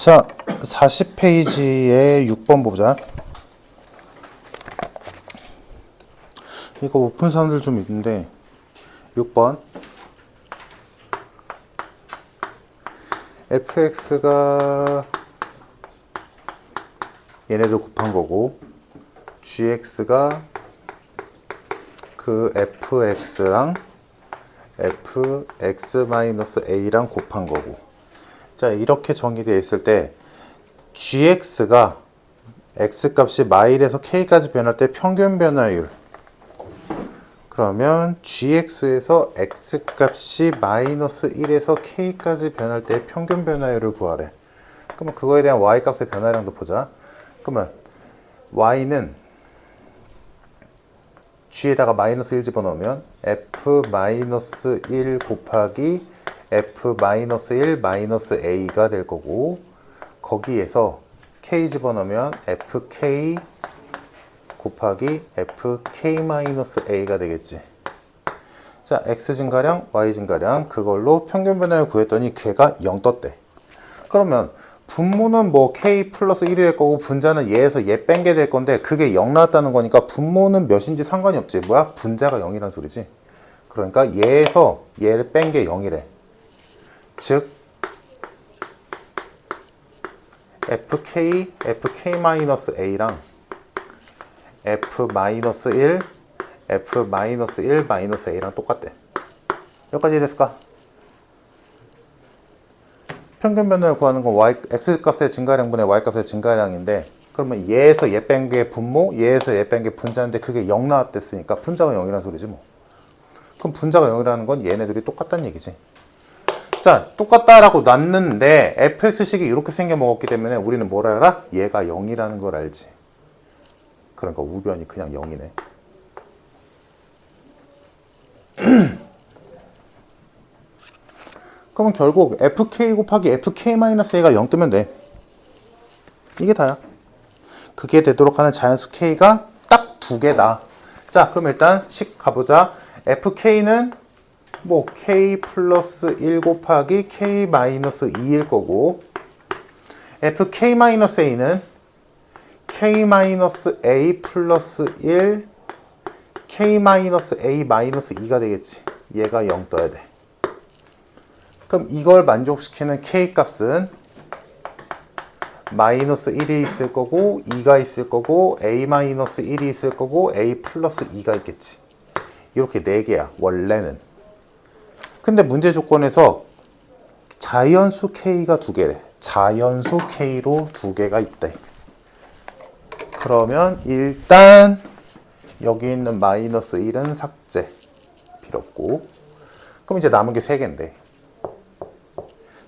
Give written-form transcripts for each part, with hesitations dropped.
자, 40페이지에 6번 보자. 이거 못 푼 사람들 좀 있는데 6번 fx가 얘네도 곱한 거고 gx가 그 fx랑 fx-a랑 곱한 거고. 자, 이렇게 정의되어 있을 때 gx가 x값이 마일에서 k까지 변할 때 평균 변화율, 그러면 gx에서 x값이 마이너스 1에서 k까지 변할 때 평균 변화율을 구하래. 그러면 그거에 대한 y값의 변화량도 보자. 그러면 y는 g에다가 마이너스 1 집어넣으면 f-1 곱하기 f-1 마이너스 a가 될 거고, 거기에서 k 집어넣으면 fk 곱하기 fk-a가 되겠지. 자, x 증가량, y 증가량, 그걸로 평균 변화율 구했더니 걔가 0 떴대. 그러면 분모는 뭐 k 플러스 1이 될 거고 분자는 얘에서 얘 뺀 게 될 건데 그게 0 나왔다는 거니까 분모는 몇인지 상관이 없지. 뭐야? 분자가 0이란 소리지. 그러니까 얘에서 얘를 뺀 게 0이래. 즉 fk-a랑 f-1, f-1-a랑 똑같대. 여기까지 됐을까? 평균 변화를 구하는 건 x값의 증가량분의 y값의 증가량인데, 그러면 얘에서 얘 뺀 게 분모, 얘에서 얘 뺀 게 분자인데 그게 0 나왔댔으니까 분자가 0이라는 소리지 뭐. 그럼 분자가 0이라는 건 얘네들이 똑같다는 얘기지. 자, 똑같다라고 놨는데 fx식이 이렇게 생겨 먹었기 때문에 우리는 뭘 알아? 얘가 0이라는 걸 알지. 그러니까 우변이 그냥 0이네. 그러면 결국 fk 곱하기 fk-a가 0 뜨면 돼. 이게 다야. 그게 되도록 하는 자연수 k가 딱 2개다. 자, 그럼 일단 식 가보자. fk는 뭐 k 플러스 1 곱하기 k 마이너스 2일 거고, fk-a는 k 마이너스 a 플러스 1 k 마이너스 a 마이너스 2가 되겠지. 얘가 0 떠야 돼. 그럼 이걸 만족시키는 k 값은 마이너스 1이 있을 거고 2가 있을 거고 a 마이너스 1이 있을 거고 a 플러스 2가 있겠지. 이렇게 4개야 원래는. 근데 문제 조건에서 자연수 k가 2개래. 자연수 k로 2개가 있대. 그러면 일단 여기 있는 마이너스 1은 삭제. 필요 없고. 그럼 이제 남은 게 3개인데.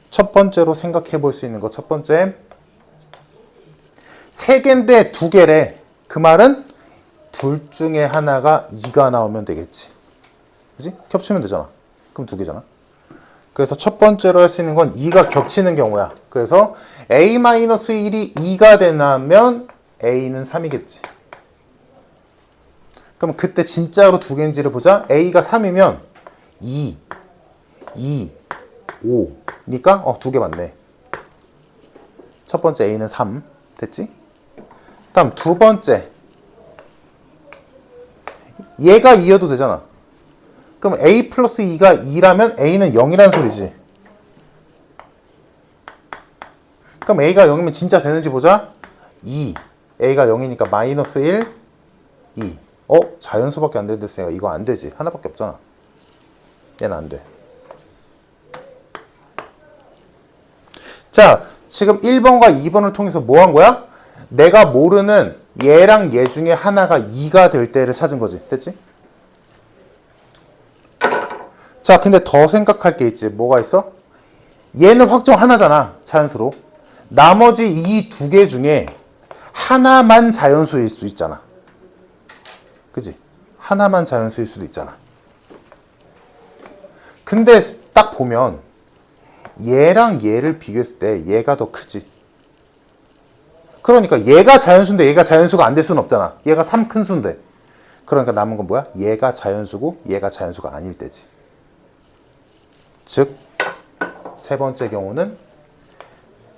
첫 번째로 생각해 볼 수 있는 거 첫 번째. 3개인데 2개래. 그 말은 둘 중에 하나가 2가 나오면 되겠지. 그지? 겹치면 되잖아. 그럼 2개잖아. 그래서 첫 번째로 할 수 있는 건 2가 겹치는 경우야. 그래서 a-1이 2가 되면 a는 3이겠지. 그럼 그때 진짜로 2개인지를 보자. a가 3이면 2, 5 니까 2개 맞네. 첫 번째 a는 3 됐지? 다음 두 번째 얘가 2여도 되잖아. 그럼 a 플러스 2가 2라면 a는 0이라는 소리지. 그럼 a가 0이면 진짜 되는지 보자. 2 a가 0이니까 마이너스 1 2 자연수밖에 안 되는데 이거 안 되지. 하나밖에 없잖아. 얘는 안 돼. 자, 지금 1번과 2번을 통해서 뭐 한 거야? 내가 모르는 얘랑 얘 중에 하나가 2가 될 때를 찾은 거지. 됐지? 자, 근데 더 생각할 게 있지. 뭐가 있어? 얘는 확정 하나잖아. 자연수로. 나머지 이 2개 중에 하나만 자연수일 수 있잖아. 그지? 하나만 자연수일 수도 있잖아. 근데 딱 보면 얘랑 얘를 비교했을 때 얘가 더 크지. 그러니까 얘가 자연수인데 얘가 자연수가 안 될 수는 없잖아. 얘가 3 큰 수인데. 그러니까 남은 건 뭐야? 얘가 자연수고 얘가 자연수가 아닐 때지. 즉 세 번째 경우는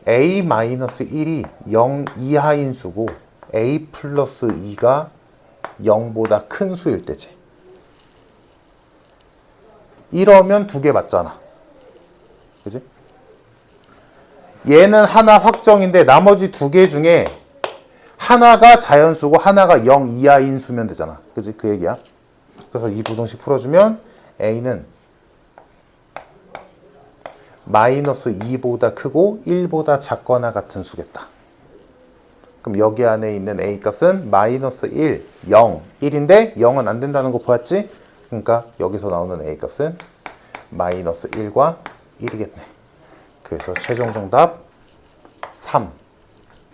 a-1이 0 이하인 수고 a 플러스 2가 0보다 큰 수일 때지. 이러면 두 개 맞잖아. 그지? 얘는 하나 확정인데 나머지 두 개 중에 하나가 자연수고 하나가 0 이하인 수면 되잖아. 그지? 그 얘기야. 그래서 이 부등식 풀어주면 a는 마이너스 2보다 크고 1보다 작거나 같은 수겠다. 그럼 여기 안에 있는 a 값은 마이너스 1, 0, 1인데 0은 안 된다는 거 보았지? 그러니까 여기서 나오는 a 값은 마이너스 1과 1이겠네. 그래서 최종 정답 3,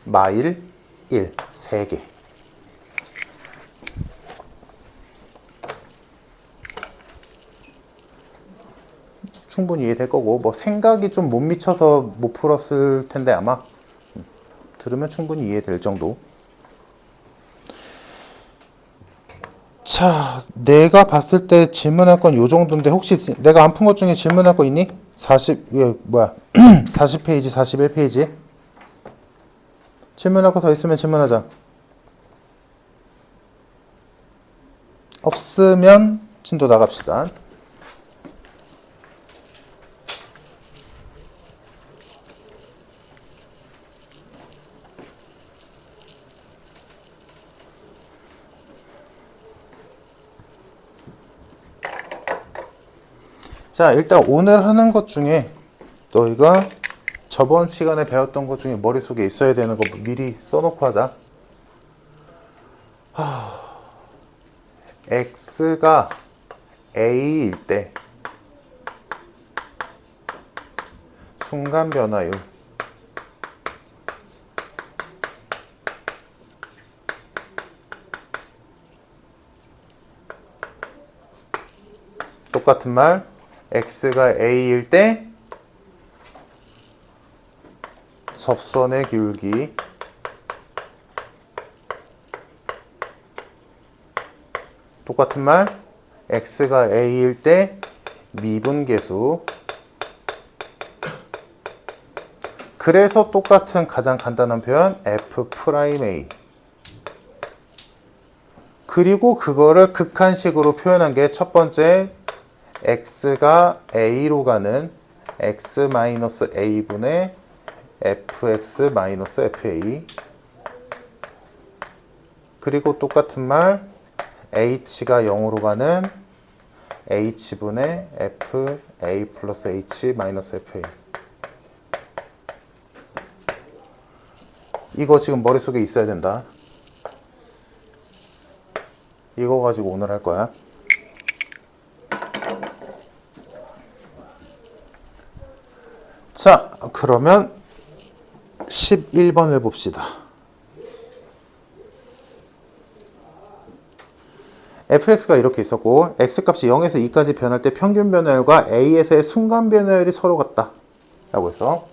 마일 1, 3개. 충분히 이해될 거고 뭐 생각이 좀 못 미쳐서 못 풀었을 텐데 아마 들으면 충분히 이해될 정도. 자, 내가 봤을 때 질문할 건 요 정도인데 혹시 내가 안 푼 것 중에 질문할 거 있니? 40페이지, 41페이지. 질문할 거 더 있으면 질문하자. 없으면 진도 나갑시다. 자, 일단 오늘 하는 것 중에 너희가 저번 시간에 배웠던 것 중에 머릿속에 있어야 되는 거 미리 써놓고 하자. x가 a일 때 순간 변화율 똑같은 말 x가 a일 때 접선의 기울기 똑같은 말 x가 a일 때 미분계수 그래서 똑같은 가장 간단한 표현 f'A 그리고 그거를 극한식으로 표현한 게 첫 번째 x가 a로 가는 x-a분의 fx-fa 그리고 똑같은 말 h가 0으로 가는 h분의 fa 플러스 h-fa 이거 지금 머릿속에 있어야 된다. 이거 가지고 오늘 할 거야. 자, 그러면 11번 해봅시다. fx가 이렇게 있었고 x값이 0에서 2까지 변할 때 평균 변화율과 a에서의 순간 변화율이 서로 같다 라고 했어.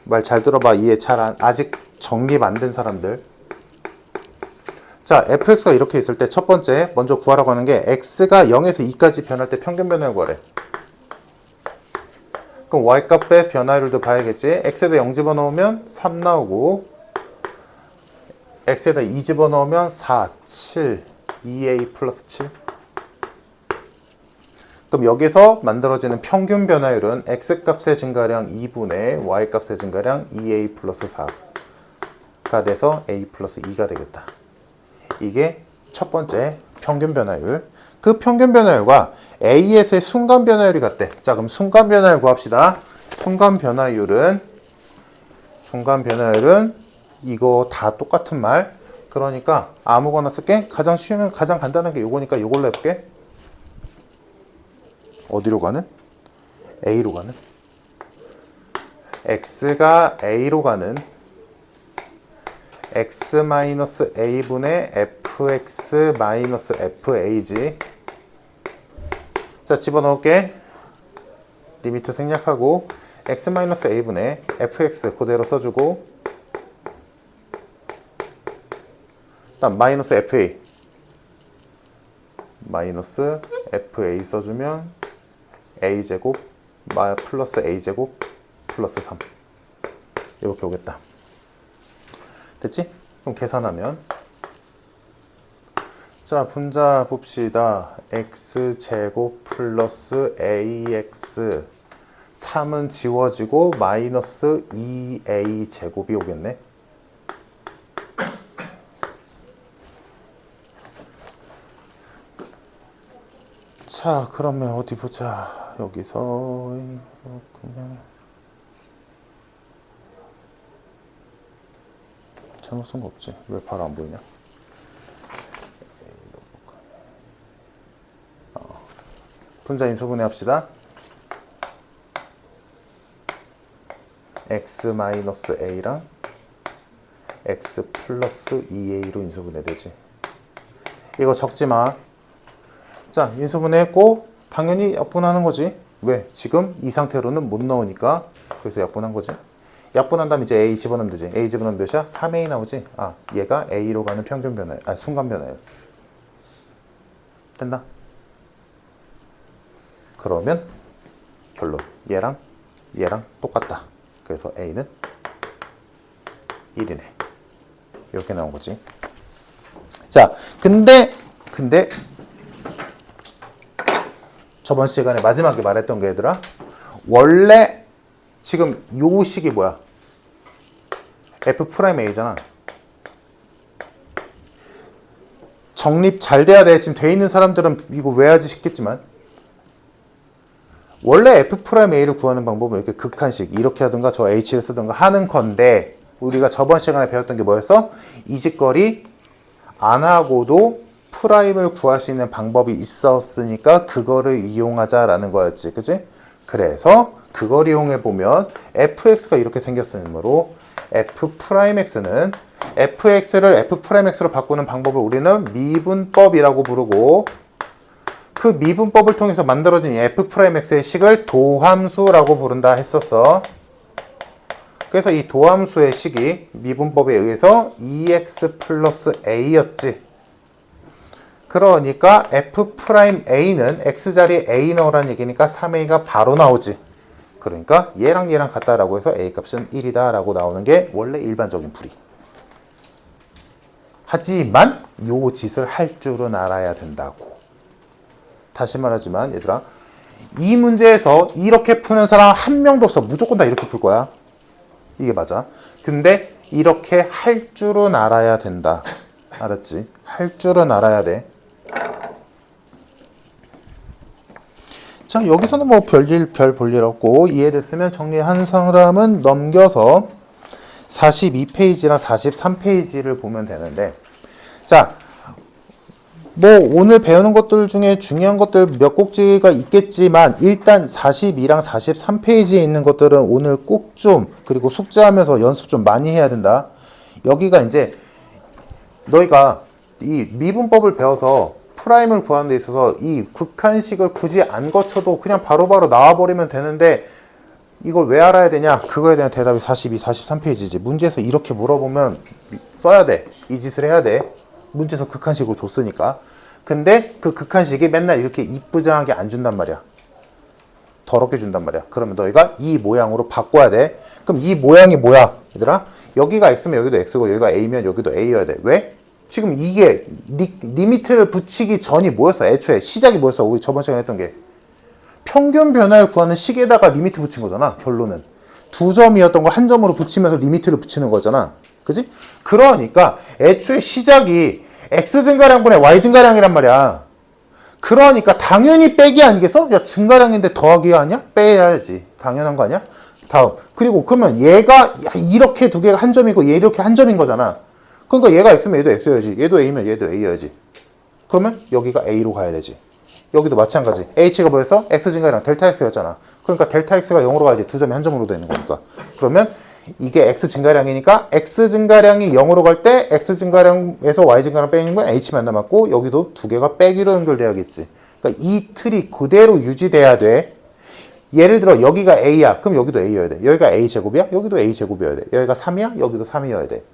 말 잘 들어봐. 이해 아직 정립 안 된 사람들. 자, fx가 이렇게 있을 때 첫 번째 먼저 구하라고 하는 게 x가 0에서 2까지 변할 때 평균 변화율 구하래. 그럼 y값의 변화율도 봐야겠지. x에다 0 집어넣으면 3 나오고 x에다 2 집어넣으면 4, 7, 2a 플러스 7. 그럼 여기서 만들어지는 평균 변화율은 x값의 증가량 2분의 y값의 증가량 2a 플러스 4가 돼서 a 플러스 2가 되겠다. 이게 첫 번째 평균 변화율. 그 평균 변화율과 a에서의 순간 변화율이 같대. 자, 그럼 순간 변화율 구합시다. 순간 변화율은 이거 다 똑같은 말. 그러니까 아무거나 쓸게. 가장 쉬운, 가장 간단한 게 요거니까 요걸로 해볼게. 어디로 가는? A로 가는. X가 A로 가는 X-A분의 fx-fa지. 자, 집어넣을게. 리미트 생략하고 X-A분의 fx 그대로 써주고 다음 마이너스 fa 마이너스 fa 써주면 a제곱 플러스 a제곱 플러스 3 이렇게 오겠다. 됐지? 그럼 계산하면 자, 분자 봅시다. x제곱 플러스 ax 3은 지워지고 마이너스 2a 제곱이 오겠네. 자, 그러면 어디 보자. 여기서 그냥 잘못 쓴 거 없지? 왜 바로 안 보이냐? 분자 인수분해 합시다. x 마이너스 a랑 x 플러스 2a로 인수분해 되지. 이거 적지 마. 자, 인수분해 했고 당연히 약분하는 거지. 왜? 지금 이 상태로는 못 넣으니까. 그래서 약분한 거지. 약분한 다음에 이제 a 집어넣으면 되지. a 집어넣으면 몇이야? 3a 나오지. 아, 얘가 a로 가는 평균 변화야. 아, 순간 변화야. 됐나? 그러면 결론. 얘랑 똑같다. 그래서 a는 1이네. 이렇게 나온 거지. 자, 근데 저번 시간에 마지막에 말했던 게 얘들아, 원래 지금 요 식이 뭐야? F'A잖아. 정립 잘 돼야 돼. 지금 돼 있는 사람들은 이거 왜 하지 싶겠지만 원래 F'A를 구하는 방법은 이렇게 극한식 이렇게 하든가 저 H를 쓰든가 하는 건데 우리가 저번 시간에 배웠던 게 뭐였어? 이직거리 안 하고도 프라임을 구할 수 있는 방법이 있었으니까 그거를 이용하자라는 거였지. 그치? 그래서 그걸 이용해 보면 fx가 이렇게 생겼으므로 f'x는 fx를 f'x로 바꾸는 방법을 우리는 미분법이라고 부르고 그 미분법을 통해서 만들어진 이 f'x의 식을 도함수라고 부른다 했었어. 그래서 이 도함수의 식이 미분법에 의해서 2x 플러스 a였지. 그러니까 f'a는 x자리에 a 넣으라는 얘기니까 3a가 바로 나오지. 그러니까 얘랑 같다라고 해서 a 값은 1이다 라고 나오는 게 원래 일반적인 풀이. 하지만 요 짓을 할 줄은 알아야 된다고. 다시 말하지만 얘들아, 이 문제에서 이렇게 푸는 사람 한 명도 없어. 무조건 다 이렇게 풀 거야. 이게 맞아. 근데 이렇게 할 줄은 알아야 된다. 알았지? 할 줄은 알아야 돼. 자, 여기서는 뭐 별 볼 일 없고 이해됐으면 정리한 사람은 넘겨서 42페이지랑 43페이지를 보면 되는데, 자, 뭐 오늘 배우는 것들 중에 중요한 것들 몇 꼭지가 있겠지만 일단 42랑 43페이지에 있는 것들은 오늘 꼭 좀, 그리고 숙제하면서 연습 좀 많이 해야 된다. 여기가 이제 너희가 이 미분법을 배워서 프라임을 구하는 데 있어서 이 극한식을 굳이 안 거쳐도 그냥 바로바로 나와버리면 되는데 이걸 왜 알아야 되냐? 그거에 대한 대답이 42, 43페이지지. 문제에서 이렇게 물어보면 써야 돼. 이 짓을 해야 돼. 문제에서 극한식으로 줬으니까. 근데 그 극한식이 맨날 이렇게 이쁘장하게 안 준단 말이야. 더럽게 준단 말이야. 그러면 너희가 이 모양으로 바꿔야 돼. 그럼 이 모양이 뭐야? 얘들아, 여기가 x면 여기도 x고 여기가 a면 여기도 a여야 돼. 왜? 지금 이게 리미트를 붙이기 전이 뭐였어? 애초에 시작이 뭐였어? 우리 저번 시간에 했던 게 평균 변화를 구하는 식에다가 리미트 붙인 거잖아. 결론은 두 점이었던 걸 한 점으로 붙이면서 리미트를 붙이는 거잖아. 그지? 그러니까 애초에 시작이 x 증가량분의 y 증가량이란 말이야. 그러니까 당연히 빼기 아니겠어? 야, 증가량인데 더하기가 아니야? 빼야지. 당연한 거 아니야? 다음. 그리고 그러면 얘가 이렇게 두 개가 한 점이고 얘 이렇게 한 점인 거잖아. 그러니까 얘가 x면 얘도 x여야지. 얘도 a면 얘도 a여야지. 그러면 여기가 a로 가야 되지. 여기도 마찬가지. h가 뭐였어? x 증가량 델타 x였잖아. 그러니까 델타 x가 0으로 가야지. 두 점이 한 점으로 되는 거니까. 그러면 이게 x 증가량이니까 x 증가량이 0으로 갈 때 x 증가량에서 y 증가량 빼는 건 h만 남았고 여기도 두 개가 빼기로 연결돼야겠지. 그러니까 이 틀이 그대로 유지돼야 돼. 예를 들어 여기가 a야. 그럼 여기도 a여야 돼. 여기가 a 제곱이야? 여기도 a 제곱이어야 돼. 여기가 3이야? 여기도 3이어야 돼.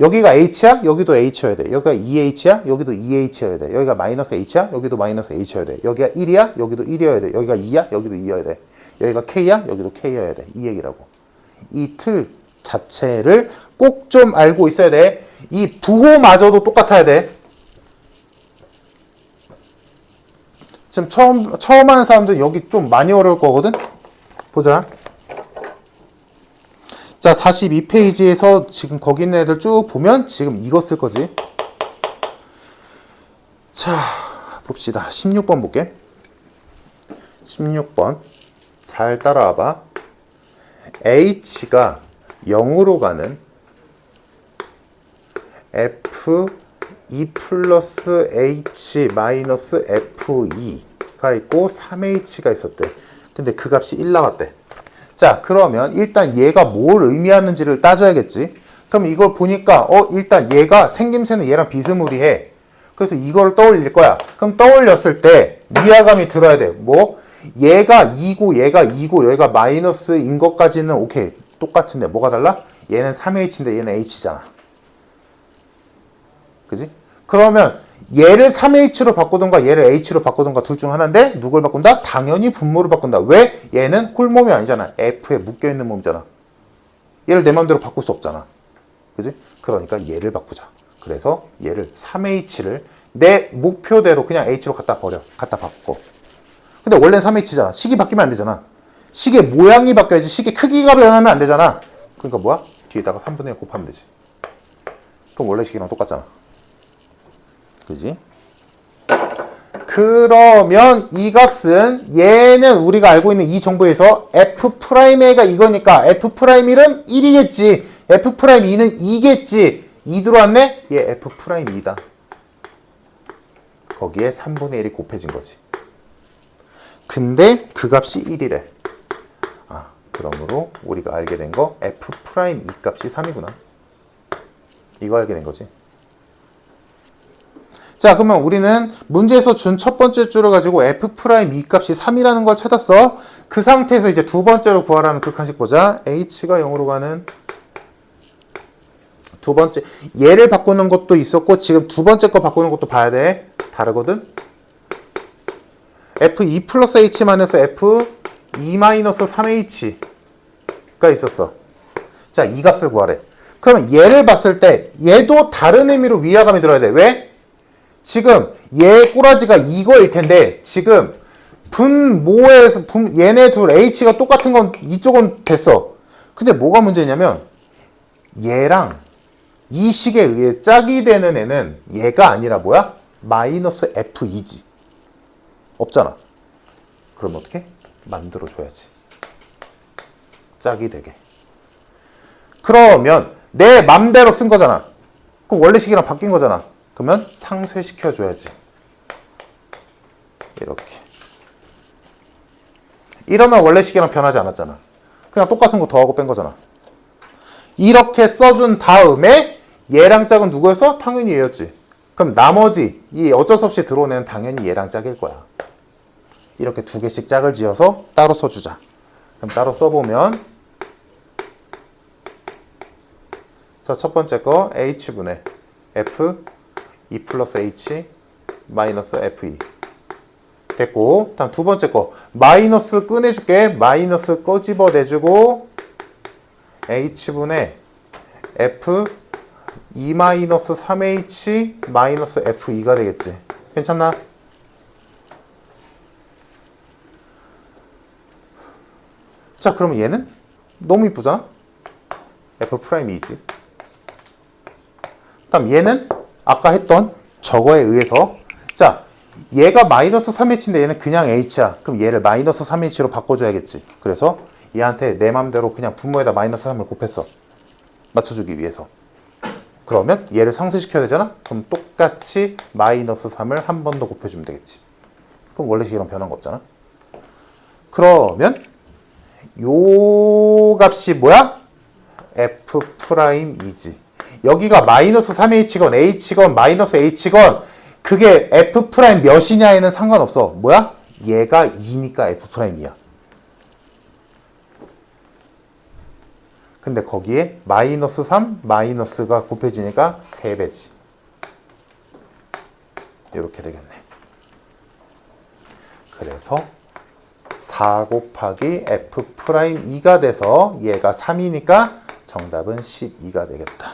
여기가 h야? 여기도 h여야 돼. 여기가 2h야? 여기도 2h여야 돼. 여기가 마이너스 h야? 여기도 마이너스 h여야 돼. 여기가 1이야? 여기도 1이어야 돼. 여기가 2야? 여기도 2여야 돼. 여기가 K야? 여기도 K여야 돼. 이 얘기라고. 이 틀 자체를 꼭 좀 알고 있어야 돼. 이 부호마저도 똑같아야 돼. 지금 처음 하는 사람들 여기 좀 많이 어려울 거거든? 보자. 자, 42페이지에서 지금 거기 있는 애들 쭉 보면 지금 이거 쓸 거지. 자, 봅시다. 16번 볼게. 16번. 잘 따라와 봐. H가 0으로 가는 F2 플러스 H 마이너스 F2가 있고 3H가 있었대. 근데 그 값이 1 나왔대. 자, 그러면 일단 얘가 뭘 의미하는지를 따져야겠지. 그럼 이걸 보니까 일단 얘가 생김새는 얘랑 비스무리해. 그래서 이걸 떠올릴 거야. 그럼 떠올렸을 때 위화감이 들어야 돼. 뭐? 얘가 2고 얘가 2고 여기가 마이너스인 것까지는 오케이. 똑같은데 뭐가 달라? 얘는 3H인데 얘는 H잖아. 그지? 그러면 얘를 3H로 바꾸던가 얘를 H로 바꾸던가 둘 중 하나인데 누굴 바꾼다? 당연히 분모를 바꾼다. 왜? 얘는 홀몸이 아니잖아. F에 묶여있는 몸이잖아. 얘를 내 맘대로 바꿀 수 없잖아. 그지? 그러니까 얘를 바꾸자. 그래서 얘를 3H를 내 목표대로 그냥 H로 갖다 버려. 갖다 바꿔. 근데 원래는 3H잖아. 식이 바뀌면 안 되잖아. 식의 모양이 바뀌어야지 식의 크기가 변하면 안 되잖아. 그러니까 뭐야? 뒤에다가 3분의 1 곱하면 되지. 그럼 원래 식이랑 똑같잖아. 그지? 그러면 이 값은 얘는 우리가 알고 있는 이 정보에서 F'A가 이거니까 F'Il은 1이겠지. F'E는 2겠지. 2 들어왔네? 얘 F'E다. 거기에 3분의 1이 곱해진 거지. 근데 그 값이 1이래. 아, 그러므로 우리가 알게 된 거 F'I 값이 3이구나. 이거 알게 된 거지. 자, 그러면 우리는 문제에서 준 첫 번째 줄을 가지고 F'I 값이 3이라는 걸 찾았어. 그 상태에서 이제 두 번째로 구하라는 극한식 보자. H가 0으로 가는 두 번째. 얘를 바꾸는 것도 있었고 지금 두 번째 거 바꾸는 것도 봐야 돼. 다르거든. F2 플러스 H 마이너스 F2 마이너스 3H가 있었어. 자, 이 값을 구하래. 그러면 얘를 봤을 때 얘도 다른 의미로 위화감이 들어야 돼. 왜? 지금 얘 꼬라지가 이거일 텐데 지금 분모에서 얘네 둘 H가 똑같은 건 이쪽은 됐어. 근데 뭐가 문제냐면 얘랑 이 식에 의해 짝이 되는 애는 얘가 아니라 뭐야? 마이너스 F2지. 없잖아. 그럼 어떻게? 만들어줘야지. 짝이 되게. 그러면 내 맘대로 쓴 거잖아. 그럼 원래 식이랑 바뀐 거잖아. 그러면 상쇄시켜줘야지. 이렇게. 이러면 원래 식이랑 변하지 않았잖아. 그냥 똑같은 거 더하고 뺀 거잖아. 이렇게 써준 다음에 얘랑 짝은 누구였어? 당연히 얘였지. 그럼 나머지 이 어쩔 수 없이 들어오는 애는 당연히 얘랑 짝일 거야. 이렇게 두 개씩 짝을 지어서 따로 써주자. 그럼 따로 써보면 자, 첫 번째 거 H분의 F2 플러스 H 마이너스 F2 됐고, 다음 두 번째 거 마이너스 꺼내줄게. 마이너스 꺼집어내주고 H분의 F2 마이너스 3H 마이너스 F2가 되겠지. 괜찮나? 자, 그러면 얘는 너무 이쁘잖아? F'이지. 다음 얘는 아까 했던 저거에 의해서 자, 얘가 마이너스 3H인데 얘는 그냥 H야. 그럼 얘를 마이너스 3H로 바꿔줘야겠지. 그래서 얘한테 내 맘대로 그냥 분모에다 마이너스 3을 곱했어. 맞춰주기 위해서. 그러면 얘를 상쇄시켜야 되잖아? 그럼 똑같이 마이너스 3을 한 번 더 곱해주면 되겠지. 그럼 원래 식이랑 변한 거 없잖아? 그러면 요 값이 뭐야? F'이지. 여기가 마이너스 3H건 H건 마이너스 H건 그게 F' 몇이냐에는 상관없어. 뭐야? 얘가 2니까 F'이야. 근데 거기에 마이너스 3, 마이너스가 곱해지니까 3배지. 이렇게 되겠네. 그래서 4 곱하기 F'2가 돼서 얘가 3이니까 정답은 12가 되겠다.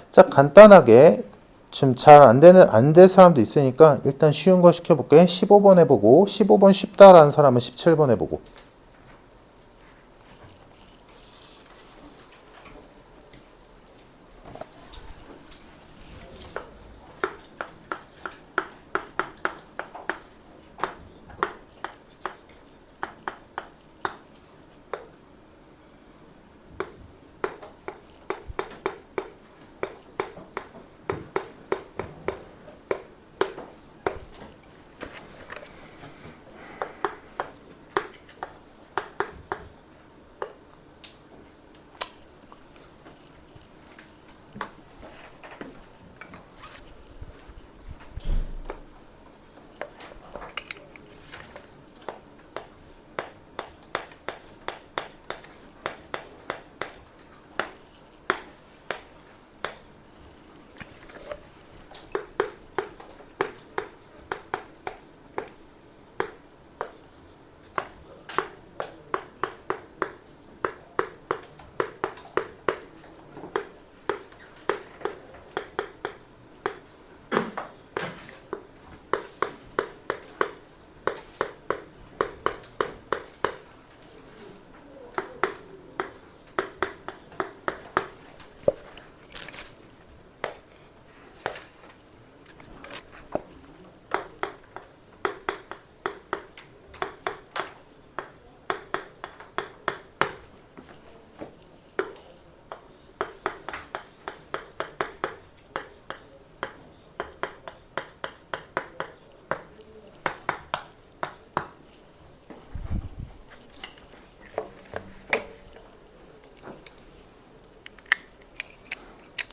자, 간단하게 지금 잘 안 될 사람도 있으니까 일단 쉬운 거 시켜볼게. 15번 해보고, 15번 쉽다라는 사람은 17번 해보고.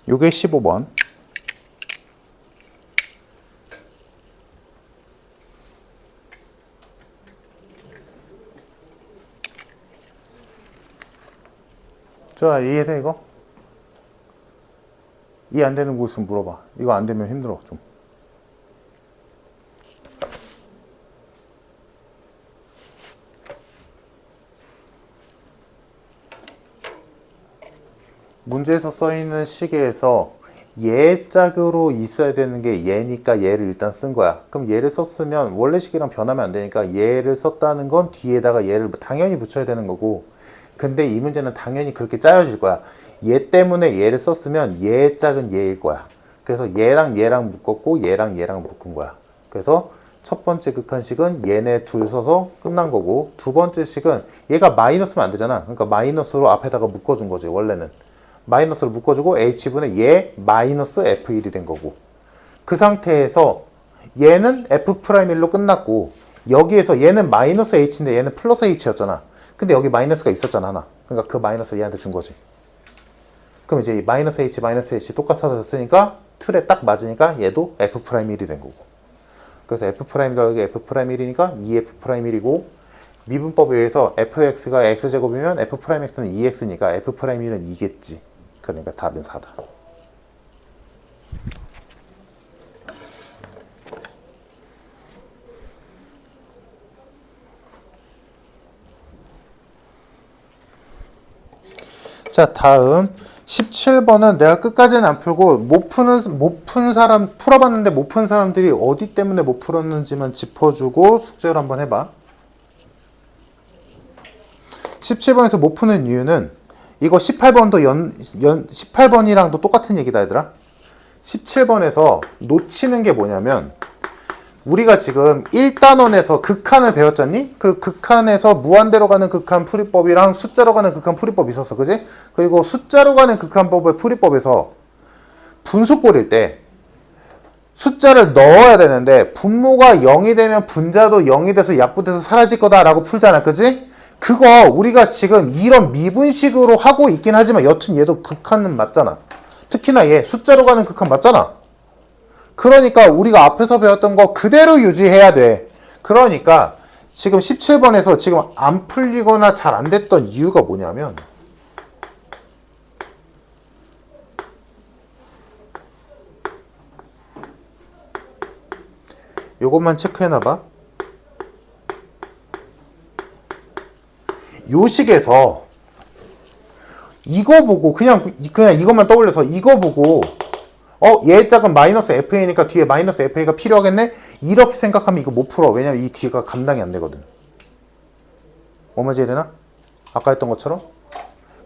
요게 15번. 자, 이해돼 이거? 이해 안 되는 거 있으면 물어봐. 이거 안 되면 힘들어 좀. 문제에서 써있는 시계에서 얘 짝으로 있어야 되는 게 얘니까 얘를 일단 쓴 거야. 그럼 얘를 썼으면 원래 시계랑 변하면 안 되니까 얘를 썼다는 건 뒤에다가 얘를 당연히 붙여야 되는 거고, 근데 이 문제는 당연히 그렇게 짜여질 거야. 얘 때문에 얘를 썼으면 얘 짝은 얘일 거야. 그래서 얘랑 얘랑 묶었고 얘랑 얘랑 묶은 거야. 그래서 첫 번째 극한식은 얘네 둘 써서 끝난 거고, 두 번째 식은 얘가 마이너스면 안 되잖아. 그러니까 마이너스로 앞에다가 묶어준 거지. 원래는 마이너스로 묶어주고 h분의 얘 마이너스 f1이 된 거고, 그 상태에서 얘는 f'1로 끝났고, 여기에서 얘는 마이너스 h인데 얘는 플러스 h였잖아. 근데 여기 마이너스가 있었잖아 하나. 그러니까 그 마이너스 얘한테 준 거지. 그럼 이제 이 마이너스 h 똑같아졌으니까 틀에 딱 맞으니까 얘도 f'1이 된 거고, 그래서 f' 더하기 f'1이니까 2f'1이고, 미분법에 의해서 fx가 x제곱이면 f'x는 2x니까 f'는 2겠지. 그러니까 답은 4다. 자, 다음 17번은 내가 끝까지는 안 풀고 못 푼 사람, 풀어봤는데 못 푼 사람들이 어디 때문에 못 풀었는지만 짚어주고 숙제를 한번 해봐. 17번에서 못 푸는 이유는 이거 18번도 18번이랑도 똑같은 얘기다 얘들아. 17번에서 놓치는 게 뭐냐면, 우리가 지금 1단원에서 극한을 배웠잖니? 그 극한에서 무한대로 가는 극한 풀이법이랑 숫자로 가는 극한 풀이법이 있었어. 그지? 그리고 숫자로 가는 극한법의 풀이법에서 분수꼴일 때 숫자를 넣어야 되는데 분모가 0이 되면 분자도 0이 돼서 약분돼서 사라질 거다라고 풀잖아. 그지? 그거 우리가 지금 이런 미분식으로 하고 있긴 하지만 여튼 얘도 극한은 맞잖아. 특히나 얘 숫자로 가는 극한 맞잖아. 그러니까 우리가 앞에서 배웠던 거 그대로 유지해야 돼. 그러니까 지금 17번에서 지금 안 풀리거나 잘 안 됐던 이유가 뭐냐면 요것만 체크해놔봐. 요 식에서 이거 보고 그냥 이것만 떠올려서 이거 보고 얘 짝은 마이너스 FA니까 뒤에 마이너스 FA가 필요하겠네? 이렇게 생각하면 이거 못 풀어. 왜냐면 이 뒤가 감당이 안 되거든. 뭐 말인지 되나? 아까 했던 것처럼?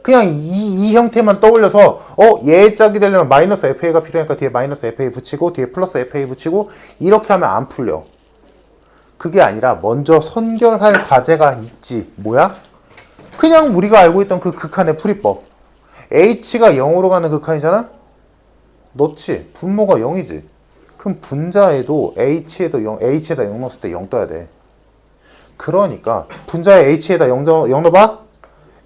그냥 이 형태만 떠올려서 얘 짝이 되려면 마이너스 FA가 필요하니까 뒤에 마이너스 FA 붙이고 뒤에 플러스 FA 붙이고 이렇게 하면 안 풀려. 그게 아니라 먼저 선결할 과제가 있지. 뭐야? 그냥 우리가 알고 있던 그 극한의 풀이법. H가 0으로 가는 극한이잖아? 넣지. 분모가 0이지. 그럼 분자에도 H에다 0 넣었을 때 0 떠야 돼. 그러니까 분자에 H에다 0 넣어봐.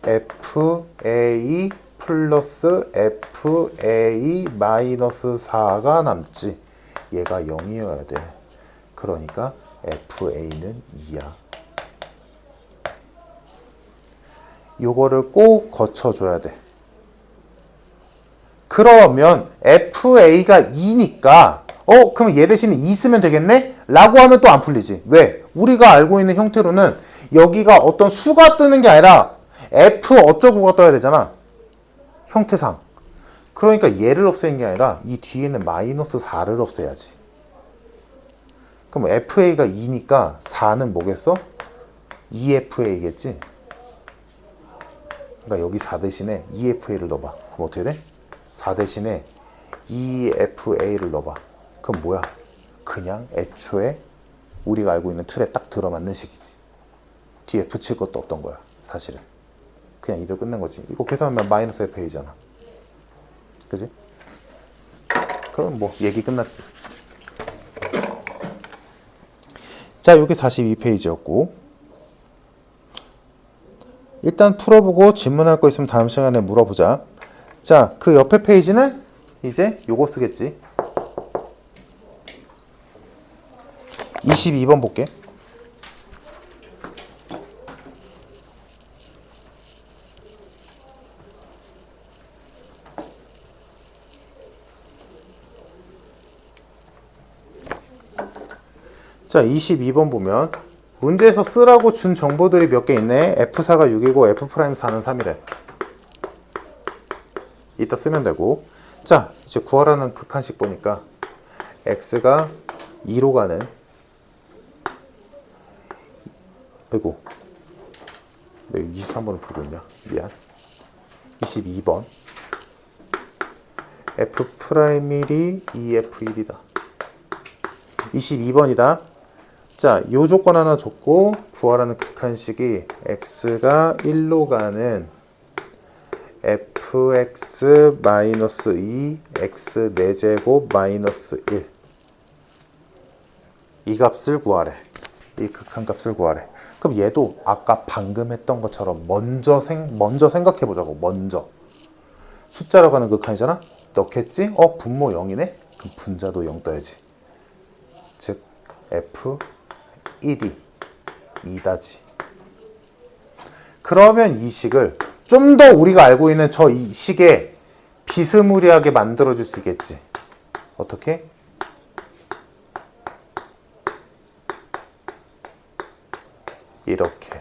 FA 플러스 FA 마이너스 4가 남지. 얘가 0이어야 돼. 그러니까 FA는 2야. 요거를 꼭 거쳐줘야 돼. 그러면 FA가 2니까 그럼 얘 대신에 2 쓰면 되겠네? 라고 하면 또 안 풀리지. 왜? 우리가 알고 있는 형태로는 여기가 어떤 수가 뜨는 게 아니라 F 어쩌고가 떠야 되잖아. 형태상. 그러니까 얘를 없애는 게 아니라 이 뒤에는 마이너스 4를 없애야지. 그럼 FA가 2니까 4는 뭐겠어? 2FA겠지? 그러니까 여기 4 대신에 2FA를 넣어봐. 그럼 어떻게 돼? 4 대신에 2FA를 넣어봐. 그럼 뭐야? 그냥 애초에 우리가 알고 있는 틀에 딱 들어맞는 식이지. 뒤에 붙일 것도 없던 거야. 사실은. 그냥 이대로 끝낸 거지. 이거 계산하면 마이너스 FA잖아. 그지? 그럼 뭐 얘기 끝났지. 자, 여기 42페이지였고 일단 풀어보고 질문할 거 있으면 다음 시간에 물어보자. 자, 그 옆에 페이지는 이제 요거 쓰겠지. 22번 볼게. 자, 22번 보면 문제에서 쓰라고 준 정보들이 몇 개 있네. F4가 6이고 F'는 3이래. 이따 쓰면 되고. 자, 이제 구하라는 극한식 보니까 X가 2로 가는 아이고 왜 23번을 풀고 있냐. 미안. 22번 F'1이 2F1이다. 22번이다. 자, 요 조건 하나 줬고 구하라는 극한식이 x가 1로 가는 fx-2 x 4제곱 마이너스 1 이 값을 구하래. 이 극한값을 구하래. 그럼 얘도 아까 방금 했던 것처럼 먼저 생각해 보자고. 먼저 숫자로 가는 극한이잖아. 넣겠지? 분모 0이네? 그럼 분자도 0 떠야지. 즉 f 1이 2다지. 그러면 이 식을 좀 더 우리가 알고 있는 저 이 식에 비스무리하게 만들어줄 수 있겠지. 어떻게? 이렇게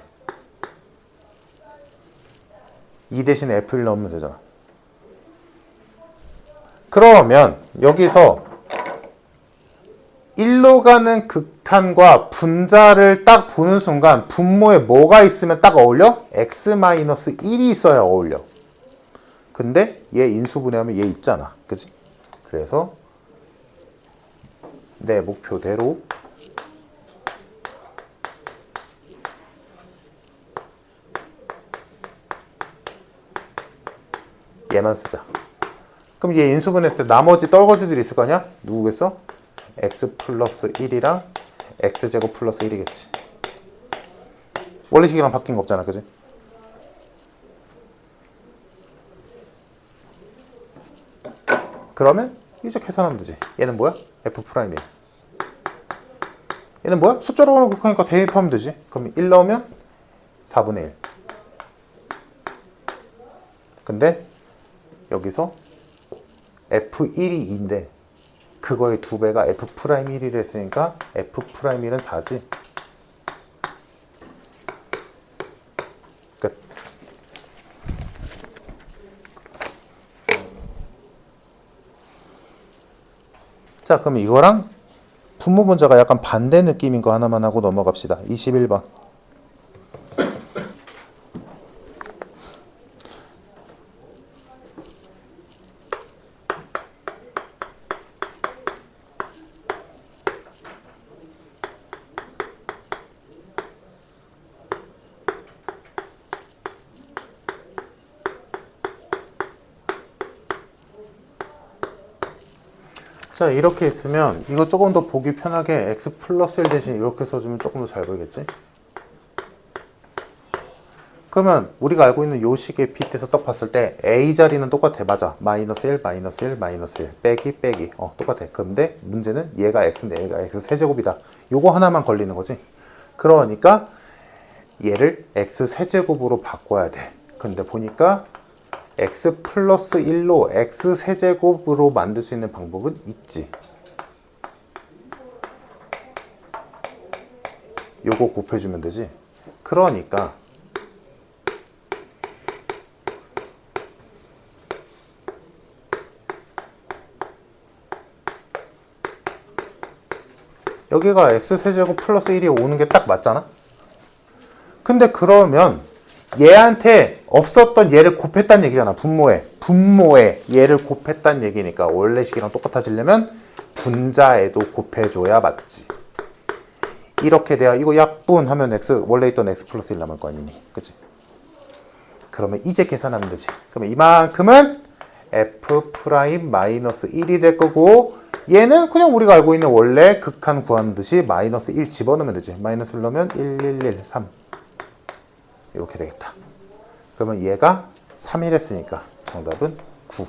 2 대신에 F를 넣으면 되잖아. 그러면 여기서 1로 가는 극한과 분자를 딱 보는 순간 분모에 뭐가 있으면 딱 어울려? x-1이 있어야 어울려. 근데 얘 인수분해하면 얘 있잖아. 그치? 그래서 내 목표대로 얘만 쓰자. 그럼 얘 인수분해했을 때 나머지 떨거지들이 있을 거 아니야? 누구겠어? x 플러스 1이랑 x제곱 플러스 1이겠지. 원래식이랑 바뀐 거 없잖아. 그지? 그러면 이제 계산하면 되지. 얘는 뭐야? F'이야. 얘는 뭐야? 숫자로 극하니까 대입하면 되지. 그럼 1 넣으면 4분의 1. 근데 여기서 F1이 2인데 그거의 2배가 F'1을 했으니까 F'1은 4지. 끝. 자, 그럼 이거랑 분모 분자가 약간 반대 느낌인 거 하나만 하고 넘어갑시다. 21번. 자, 이렇게 있으면 이거 조금 더 보기 편하게 x 플러스 1 대신 이렇게 써주면 조금 더 잘 보이겠지? 그러면 우리가 알고 있는 요 식의 빗에서 딱 봤을 때 a 자리는 똑같아. 맞아. 마이너스 1, 마이너스 1, 마이너스 1 빼기 빼기 똑같아. 근데 문제는 얘가 x인데 얘가 x 세제곱이다. 요거 하나만 걸리는 거지. 그러니까 얘를 x 세제곱으로 바꿔야 돼. 근데 보니까 x 플러스 1로 x 세제곱으로 만들 수 있는 방법은 있지. 요거 곱해주면 되지. 그러니까 여기가 x 세제곱 플러스 1이 오는 게 딱 맞잖아? 근데 그러면 얘한테 없었던 얘를 곱했다는 얘기잖아. 분모에 얘를 곱했다는 얘기니까 원래 식이랑 똑같아지려면 분자에도 곱해줘야 맞지. 이렇게 돼야 이거 약분하면 x 원래 있던 x 플러스 1 남을 거 아니니, 그치? 그러면 이제 계산하면 되지. 그러면 이만큼은 f 프라임 마이너스 1이 될 거고 얘는 그냥 우리가 알고 있는 원래 극한 구하는 듯이 마이너스 1 집어넣으면 되지. 마이너스 1 넣으면 1, 1, 1, 3 이렇게 되겠다. 그러면 얘가 3일 했으니까 정답은 9.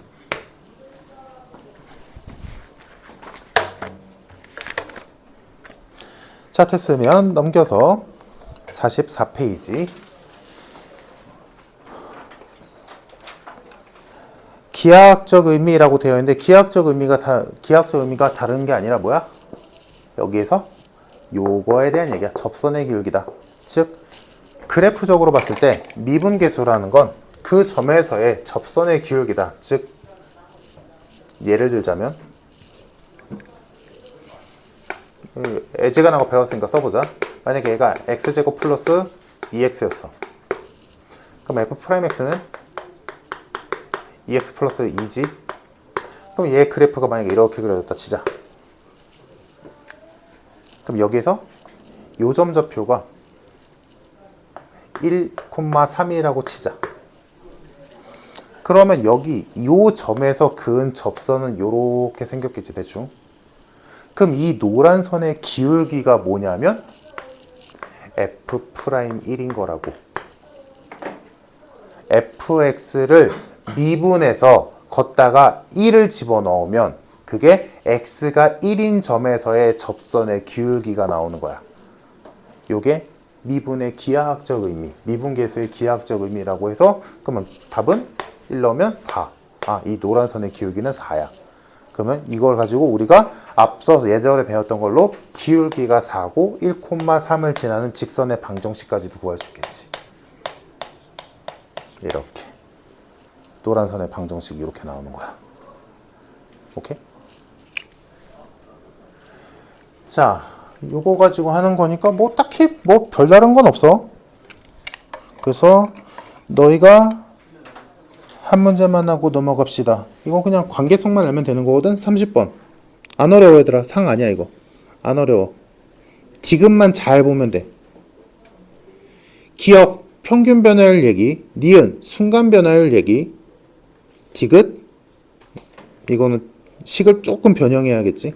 자, 됐으면 넘겨서 44페이지. 기하학적 의미라고 되어 있는데 기하학적 의미가 다른 게 아니라 뭐야? 여기에서 요거에 대한 얘기야. 접선의 기울기다. 즉 그래프적으로 봤을 때 미분계수라는 건 그 점에서의 접선의 기울기다. 즉 예를 들자면 애지간한 거 배웠으니까 써보자. 만약에 얘가 x제곱 플러스 2x였어. 그럼 f'x는 2x 플러스 2지. 그럼 얘 그래프가 만약에 이렇게 그려졌다 치자. 그럼 여기에서 요 점좌표가 1,3이라고 치자. 그러면 여기 요 점에서 그은 접선은 요렇게 생겼겠지, 대충. 그럼 이 노란 선의 기울기가 뭐냐면 F'1인 거라고. fx를 미분해서 걷다가 1을 집어넣으면 그게 x가 1인 점에서의 접선의 기울기가 나오는 거야. 요게 미분의 기하학적 의미, 미분계수의 기하학적 의미라고 해서 그러면 답은 1 넣으면 4. 아, 이 노란 선의 기울기는 4야. 그러면 이걸 가지고 우리가 앞서 예전에 배웠던 걸로 기울기가 4고 1,3을 지나는 직선의 방정식까지도 구할 수 있겠지. 이렇게. 노란 선의 방정식이 이렇게 나오는 거야. 오케이? 자, 요거 가지고 하는 거니까 뭐 딱히 뭐 별다른 건 없어. 그래서 너희가 한 문제만 하고 넘어갑시다. 이거 그냥 관계성만 알면 되는 거거든. 30번. 안 어려워 얘들아. 상 아니야 이거. 안 어려워. 지금만 잘 보면 돼. 기억, 평균 변화율 얘기. 니은, 순간 변화율 얘기. 디귿, 이거는 식을 조금 변형해야겠지.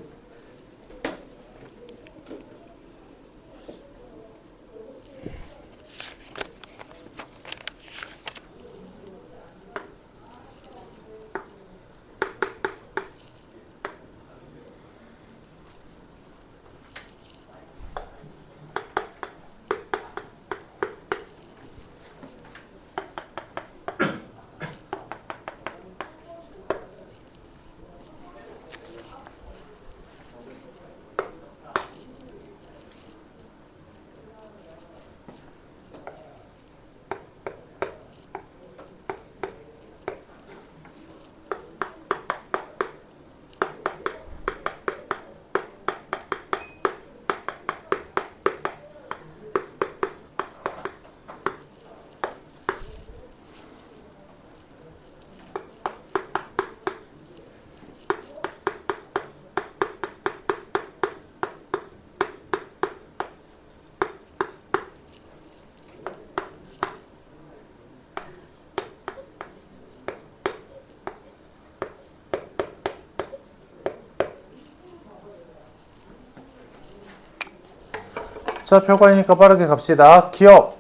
자, 별거이니까 빠르게 갑시다. 기억.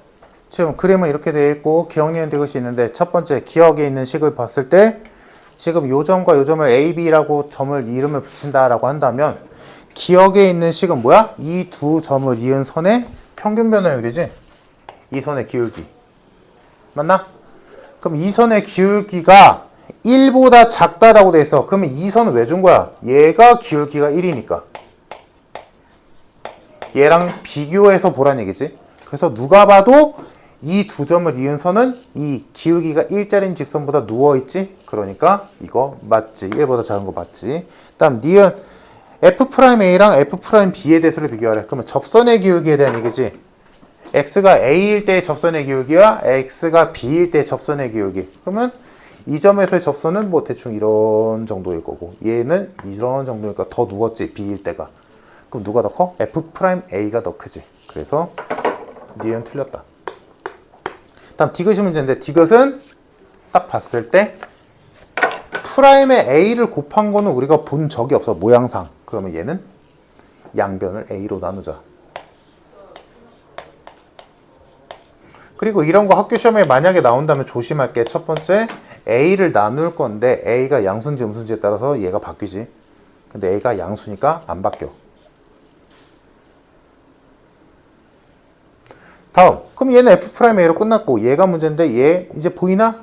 지금 그림은 이렇게 되어 있고 기억, 니은, 디귿이 있는데 첫 번째 기억에 있는 식을 봤을 때 지금 요 점과 요 점을 A, B라고 점을 이름을 붙인다라고 한다면 기억에 있는 식은 뭐야? 이 두 점을 이은 선의 평균 변화율이지? 이 선의 기울기. 맞나? 그럼 이 선의 기울기가 1보다 작다라고 돼 있어. 그러면 이 선은 왜 준 거야? 얘가 기울기가 1이니까. 얘랑 비교해서 보란 얘기지. 그래서 누가 봐도 이 두 점을 이은 선은 이 기울기가 1짜리인 직선보다 누워있지? 그러니까 이거 맞지. 1보다 작은 거 맞지. 다음 니은 F'A랑 F'B의 대수를 비교하래. 그러면 접선의 기울기에 대한 얘기지. X가 A일 때의 접선의 기울기와 X가 B일 때의 접선의 기울기. 그러면 이 점에서의 접선은 뭐 대충 이런 정도일 거고 얘는 이런 정도니까 더 누웠지. B일 때가. 그럼 누가 더 커? F'A가 더 크지. 그래서 니은 틀렸다. 다음 디귿이 문제인데 디귿은 딱 봤을 때 프라임의 A를 곱한 거는 우리가 본 적이 없어. 모양상. 그러면 얘는 양변을 A로 나누자. 그리고 이런 거 학교 시험에 만약에 나온다면 조심할 게 첫 번째 A를 나눌 건데 A가 양수인지 음수인지에 따라서 얘가 바뀌지. 근데 A가 양수니까 안 바뀌어. 다음. 그럼 얘는 F'A로 끝났고 얘가 문제인데 얘 이제 보이나?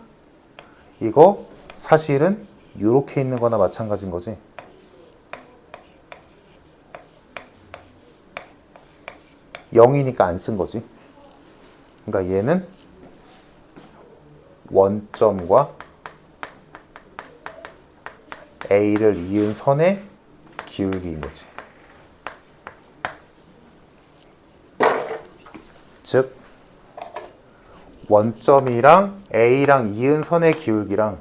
이거 사실은 이렇게 있는 거나 마찬가지인 거지. (0이니까) 안 쓴 거지. 그러니까 얘는 원점과 A를 이은 선의 기울기인 거지. 즉 원점이랑 A랑 이은 선의 기울기랑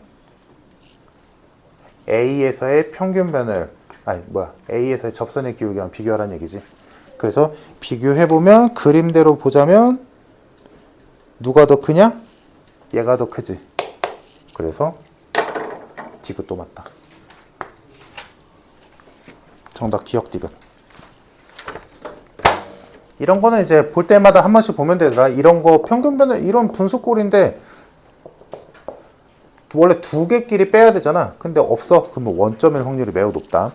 A에서의 평균 변을 A에서의 접선의 기울기랑 비교하라는 얘기지. 그래서 비교해보면 그림대로 보자면 누가 더 크냐? 얘가 더 크지. 그래서 디귿도 맞다. 정답 기억 디귿. 이런 거는 이제 볼 때마다 한 번씩 보면 되더라. 이런 거 평균 변화 이런 분수꼴인데 원래 두 개끼리 빼야 되잖아. 근데 없어. 그러면 원점일 확률이 매우 높다.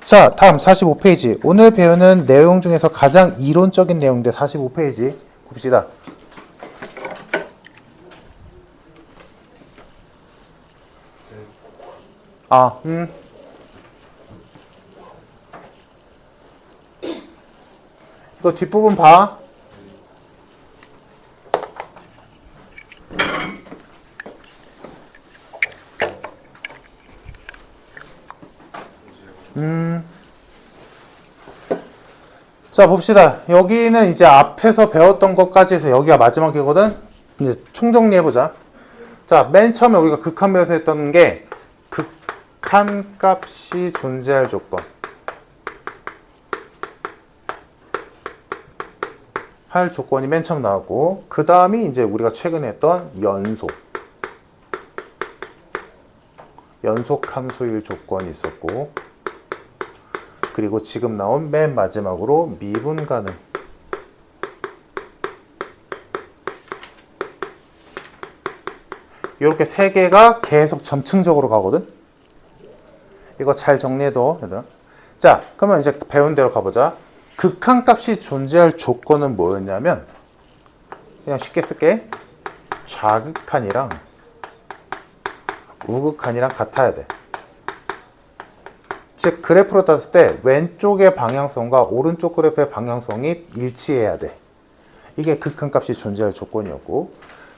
자, 다음 45페이지. 오늘 배우는 내용 중에서 가장 이론적인 내용인데 45페이지 봅시다. 이거 뒷부분 봐. 자, 봅시다. 여기는 이제 앞에서 배웠던 것까지 해서 여기가 마지막이거든? 이제 총정리해보자. 자, 맨 처음에 우리가 극한 배워서 했던 게 극한 값이 존재할 조건. 할 조건이 맨 처음 나왔고, 그 다음이 이제 우리가 최근에 했던 연속 함수일 조건이 있었고, 그리고 지금 나온 맨 마지막으로 미분 가능. 이렇게 세 개가 계속 점층적으로 가거든. 이거 잘 정리해둬, 얘들아. 자, 그러면 이제 배운 대로 가보자. 극한값이 존재할 조건은 뭐였냐면 그냥 쉽게 쓸게. 좌극한이랑 우극한이랑 같아야 돼. 즉 그래프로 땄을 때 왼쪽의 방향성과 오른쪽 그래프의 방향성이 일치해야 돼. 이게 극한값이 존재할 조건이었고,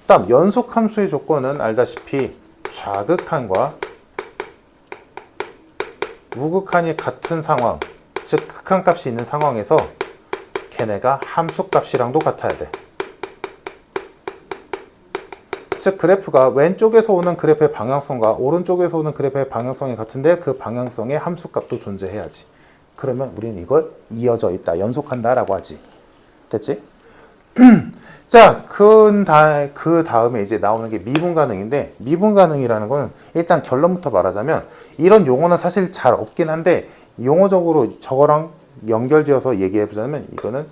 다음 연속함수의 조건은 알다시피 좌극한과 우극한이 같은 상황, 즉 극한값이 있는 상황에서 걔네가 함수값이랑도 같아야 돼. 즉 그래프가 왼쪽에서 오는 그래프의 방향성과 오른쪽에서 오는 그래프의 방향성이 같은데 그 방향성의 함수값도 존재해야지. 그러면 우리는 이걸 이어져 있다, 연속한다 라고 하지. 됐지? 자, 그 다음에 이제 나오는 게 미분 가능인데, 미분 가능이라는 거는 일단 결론부터 말하자면 이런 용어는 사실 잘 없긴 한데 용어적으로 저거랑 연결지어서 얘기해보자면 이거는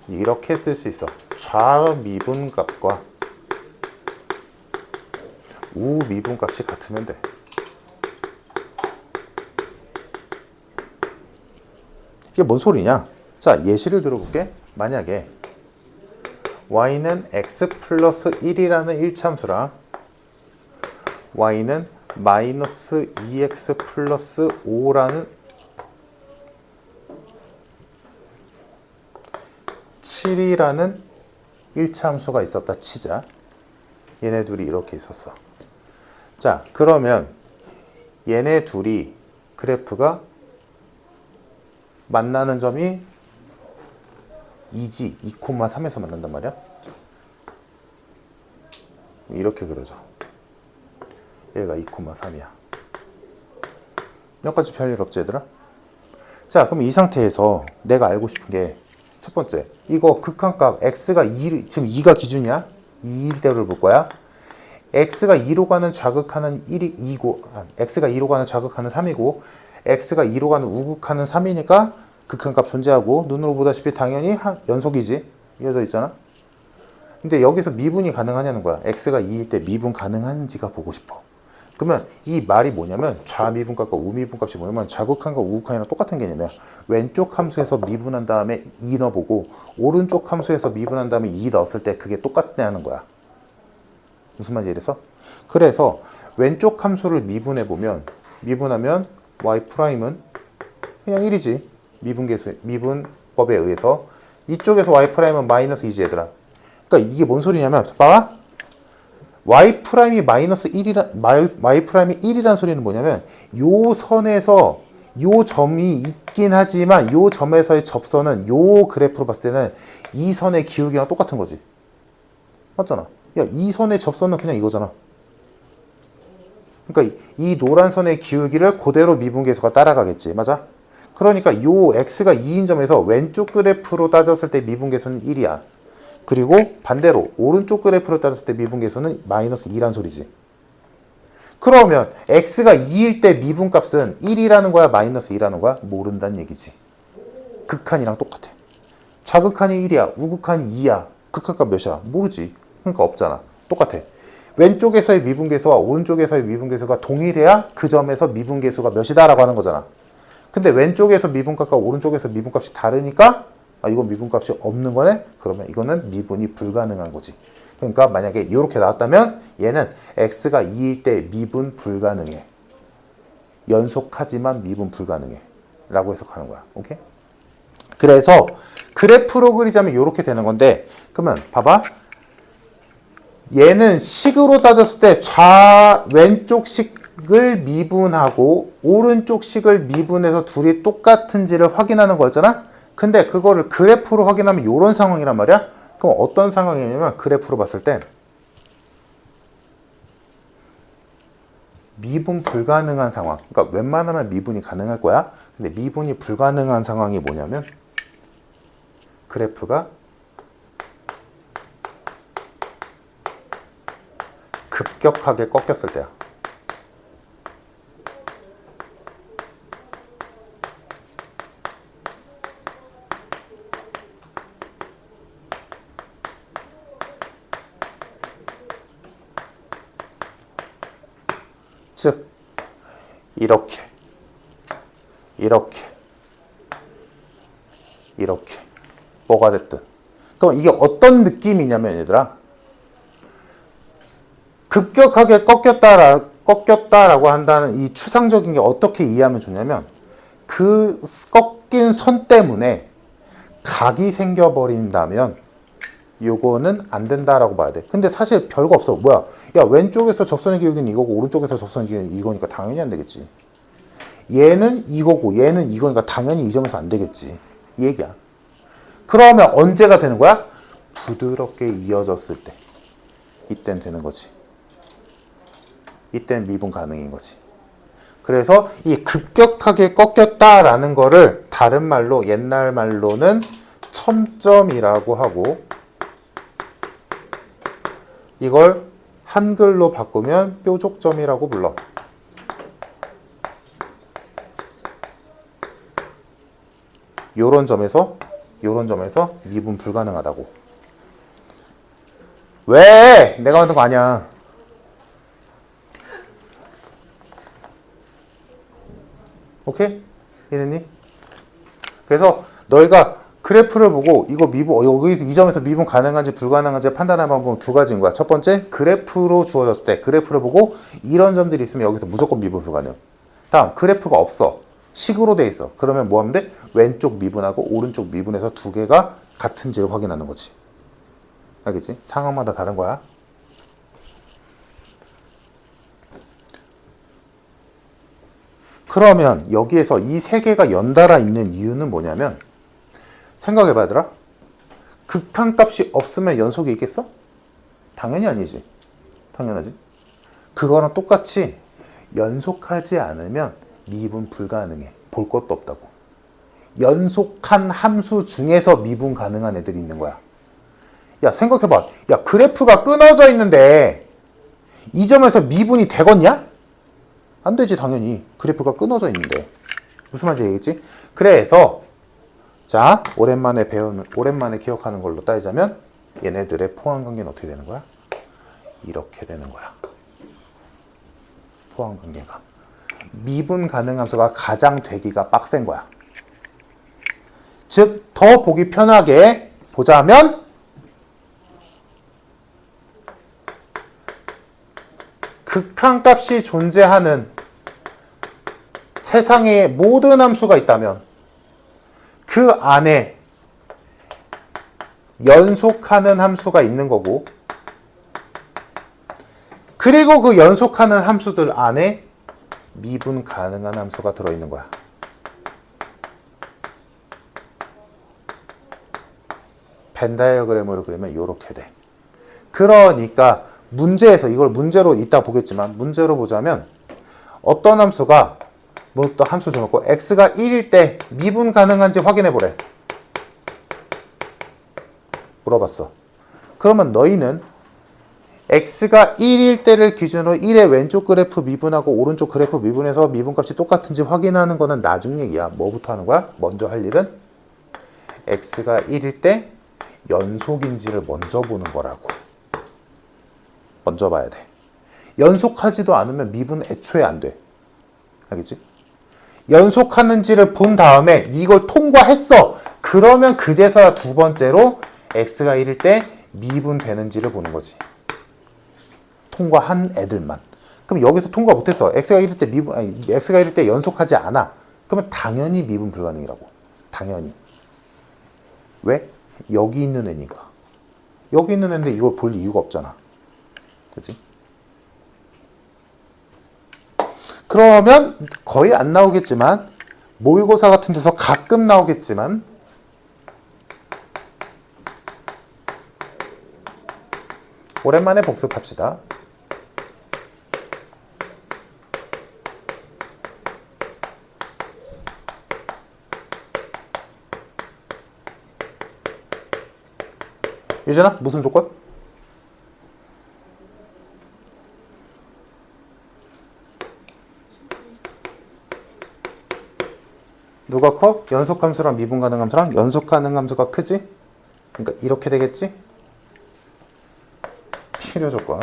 이렇게 쓸 수 있어. 좌미분값과 우미분값이 같으면 돼. 이게 뭔 소리냐? 자, 예시를 들어볼게. 만약에 y는 x 플러스 1이라는 1참수랑 y는 마이너스 2x 플러스 5라는 7이라는 1참수가 있었다 치자. 얘네 둘이 이렇게 있었어. 자, 그러면 얘네 둘이 그래프가 만나는 점이 2지, 2,3에서 만난단 말이야. 이렇게 그려져. 얘가 2,3이야. 여기까지 별일 없지, 얘들아? 자, 그럼 이 상태에서 내가 알고 싶은 게 첫 번째, 이거 극한값 x가 2, 지금 2가 기준이야? 2일 때를 볼 거야. x가 2로 가는 좌극하는 1이 2고, x가 2로 가는 좌극하는 3이고, x가 2로 가는 우극하는 3이니까 극한값 존재하고, 눈으로 보다시피 당연히 연속이지. 이어져 있잖아. 근데 여기서 미분이 가능하냐는 거야. x가 2일 때 미분 가능한지가 보고 싶어. 그러면 이 말이 뭐냐면 좌미분값과 우미분값이 뭐냐면 좌극한과 우극한이랑 똑같은 개념이야. 왼쪽 함수에서 미분한 다음에 2 넣어보고 오른쪽 함수에서 미분한 다음에 2 넣었을 때 그게 똑같냐는 거야. 무슨 말인지 이해됐어? 그래서 왼쪽 함수를 미분해보면 미분하면 y 프라임은 그냥 1이지. 미분계수, 미분법에 의해서 이쪽에서 y 프라임은 마이너스 2지 얘들아. 그러니까 이게 뭔 소리냐면 봐봐. y 프라임이 마이너스 1이란 y 프라임이 1이란 소리는 뭐냐면 요 선에서 요 점이 있긴 하지만 요 점에서의 접선은 요 그래프로 봤을 때는 이 선의 기울기랑 똑같은 거지. 맞잖아. 야, 이 선의 접선은 그냥 이거잖아. 그러니까 이 노란 선의 기울기를 그대로 미분계수가 따라가겠지. 맞아? 그러니까 요 x가 2인 점에서 왼쪽 그래프로 따졌을 때 미분계수는 1이야. 그리고 반대로 오른쪽 그래프로 따졌을 때 미분계수는 마이너스 2란 소리지. 그러면 x가 2일 때 미분값은 1이라는 거야 마이너스 2라는 거야? 모른다는 얘기지. 극한이랑 똑같아. 좌극한이 1이야 우극한이 2야. 극한값 몇이야? 모르지. 그러니까 없잖아. 똑같아. 왼쪽에서의 미분계수와 오른쪽에서의 미분계수가 동일해야 그 점에서 미분계수가 몇이다 라고 하는 거잖아. 근데 왼쪽에서 미분값과 오른쪽에서 미분값이 다르니까 이건 미분값이 없는 거네? 그러면 이거는 미분이 불가능한 거지. 그러니까 만약에 이렇게 나왔다면 얘는 x가 2일 때 미분 불가능해. 연속하지만 미분 불가능해. 라고 해석하는 거야. 오케이? 그래서 그래프로 그리자면 이렇게 되는 건데 그러면 봐봐. 얘는 식으로 따졌을 때 왼쪽 식을 미분하고 오른쪽 식을 미분해서 둘이 똑같은지를 확인하는 거였잖아? 근데 그거를 그래프로 확인하면 이런 상황이란 말이야? 그럼 어떤 상황이냐면 그래프로 봤을 때 미분 불가능한 상황. 그러니까 웬만하면 미분이 가능할 거야. 근데 미분이 불가능한 상황이 뭐냐면 그래프가 급격하게 꺾였을 때야. 즉 이렇게 뭐가 됐든 그럼 이게 어떤 느낌이냐면 얘들아 급격하게 꺾였다라고 한다는 이 추상적인 게 어떻게 이해하면 좋냐면 그 꺾인 선 때문에 각이 생겨버린다면 요거는 안 된다라고 봐야 돼. 근데 사실 별거 없어. 뭐야? 야, 왼쪽에서 접선의 기울기는 이거고 오른쪽에서 접선의 기울기는 이거니까 당연히 안 되겠지. 얘는 이거고 얘는 이거니까 당연히 이 점에서 안 되겠지. 이 얘기야. 그러면 언제가 되는 거야? 부드럽게 이어졌을 때. 이땐 되는 거지. 이땐 미분 가능인 거지. 그래서 이 급격하게 꺾였다라는 거를 다른 말로 옛날 말로는 첨점이라고 하고 이걸 한글로 바꾸면 뾰족점이라고 불러. 요런 점에서 미분 불가능하다고. 왜? 내가 만든 거 아니야. 오케이? 이해됐니? 그래서 너희가 그래프를 보고 이거 미분 여기서 이 점에서 미분 가능한지 불가능한지 판단하는 방법은 두 가지인 거야. 첫 번째, 그래프로 주어졌을 때 그래프를 보고 이런 점들이 있으면 여기서 무조건 미분 불가능. 다음, 그래프가 없어. 식으로 돼 있어. 그러면 뭐 하면 돼? 왼쪽 미분하고 오른쪽 미분해서 두 개가 같은지를 확인하는 거지. 알겠지? 상황마다 다른 거야. 그러면 여기에서 이 세 개가 연달아 있는 이유는 뭐냐면, 생각해봐 얘들아. 극한값이 없으면 연속이 있겠어? 당연히 아니지. 당연하지. 그거랑 똑같이 연속하지 않으면 미분 불가능해. 볼 것도 없다고. 연속한 함수 중에서 미분 가능한 애들이 있는 거야. 야, 생각해봐. 야, 그래프가 끊어져 있는데 이 점에서 미분이 되겠냐? 안 되지, 당연히. 그래프가 끊어져 있는데. 무슨 말인지 얘기했지? 그래서 자, 오랜만에 기억하는 걸로 따지자면 얘네들의 포함관계는 어떻게 되는 거야? 이렇게 되는 거야. 포함관계가. 미분 가능 함수가 가장 되기가 빡센 거야. 즉, 더 보기 편하게 보자면 극한값이 존재하는 세상에 모든 함수가 있다면 그 안에 연속하는 함수가 있는 거고, 그리고 그 연속하는 함수들 안에 미분 가능한 함수가 들어있는 거야. 벤 다이어그램으로 그리면 이렇게 돼. 그러니까 문제에서, 이걸 문제로 이따 보겠지만 문제로 보자면 어떤 함수가 뭐 또 함수 줘놓고 x가 1일 때 미분 가능한지 확인해 보래. 물어봤어. 그러면 너희는 x가 1일 때를 기준으로 1의 왼쪽 그래프 미분하고 오른쪽 그래프 미분해서 미분값이 똑같은지 확인하는 거는 나중 얘기야. 뭐부터 하는 거야? 먼저 할 일은 x가 1일 때 연속인지를 먼저 보는 거라고. 먼저 봐야 돼. 연속하지도 않으면 미분 애초에 안 돼. 알겠지? 연속하는지를 본 다음에 이걸 통과했어. 그러면 그제서야 두 번째로 x가 1일 때 미분되는지를 보는 거지. 통과한 애들만. 그럼 여기서 통과 못했어. x가 1일 때 x가 1일 때 연속하지 않아. 그러면 당연히 미분 불가능이라고. 당연히. 왜? 여기 있는 애니까. 여기 있는 애인데 이걸 볼 이유가 없잖아. 그치? 그러면 거의 안 나오겠지만, 모의고사 같은 데서 가끔 나오겠지만, 오랜만에 복습합시다. 유진아, 무슨 조건? 누가 커? 연속함수랑 미분 가능 함수랑 연속 가능 함수가 크지? 그러니까 이렇게 되겠지? 필요 조건.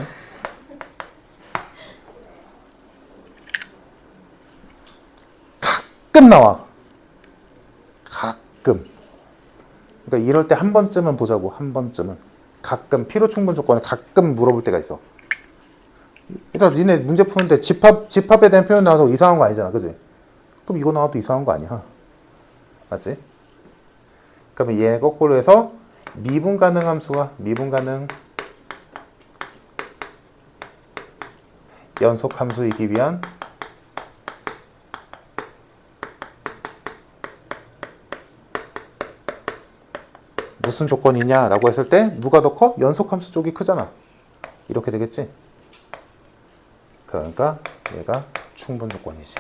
가끔 나와. 가끔. 그러니까 이럴 때 한 번쯤은 보자고. 한 번쯤은. 가끔 필요 충분 조건에 가끔 물어볼 때가 있어. 일단 니네 문제 푸는데 집합에 대한 표현 나와도 이상한 거 아니잖아. 그지? 그럼 이거 나와도 이상한 거 아니야. 맞지? 그러면 얘 거꾸로 해서 미분 가능 함수가 미분 가능 연속 함수이기 위한 무슨 조건이냐라고 했을 때 누가 더 커? 연속 함수 쪽이 크잖아. 이렇게 되겠지? 그러니까 얘가 충분 조건이지.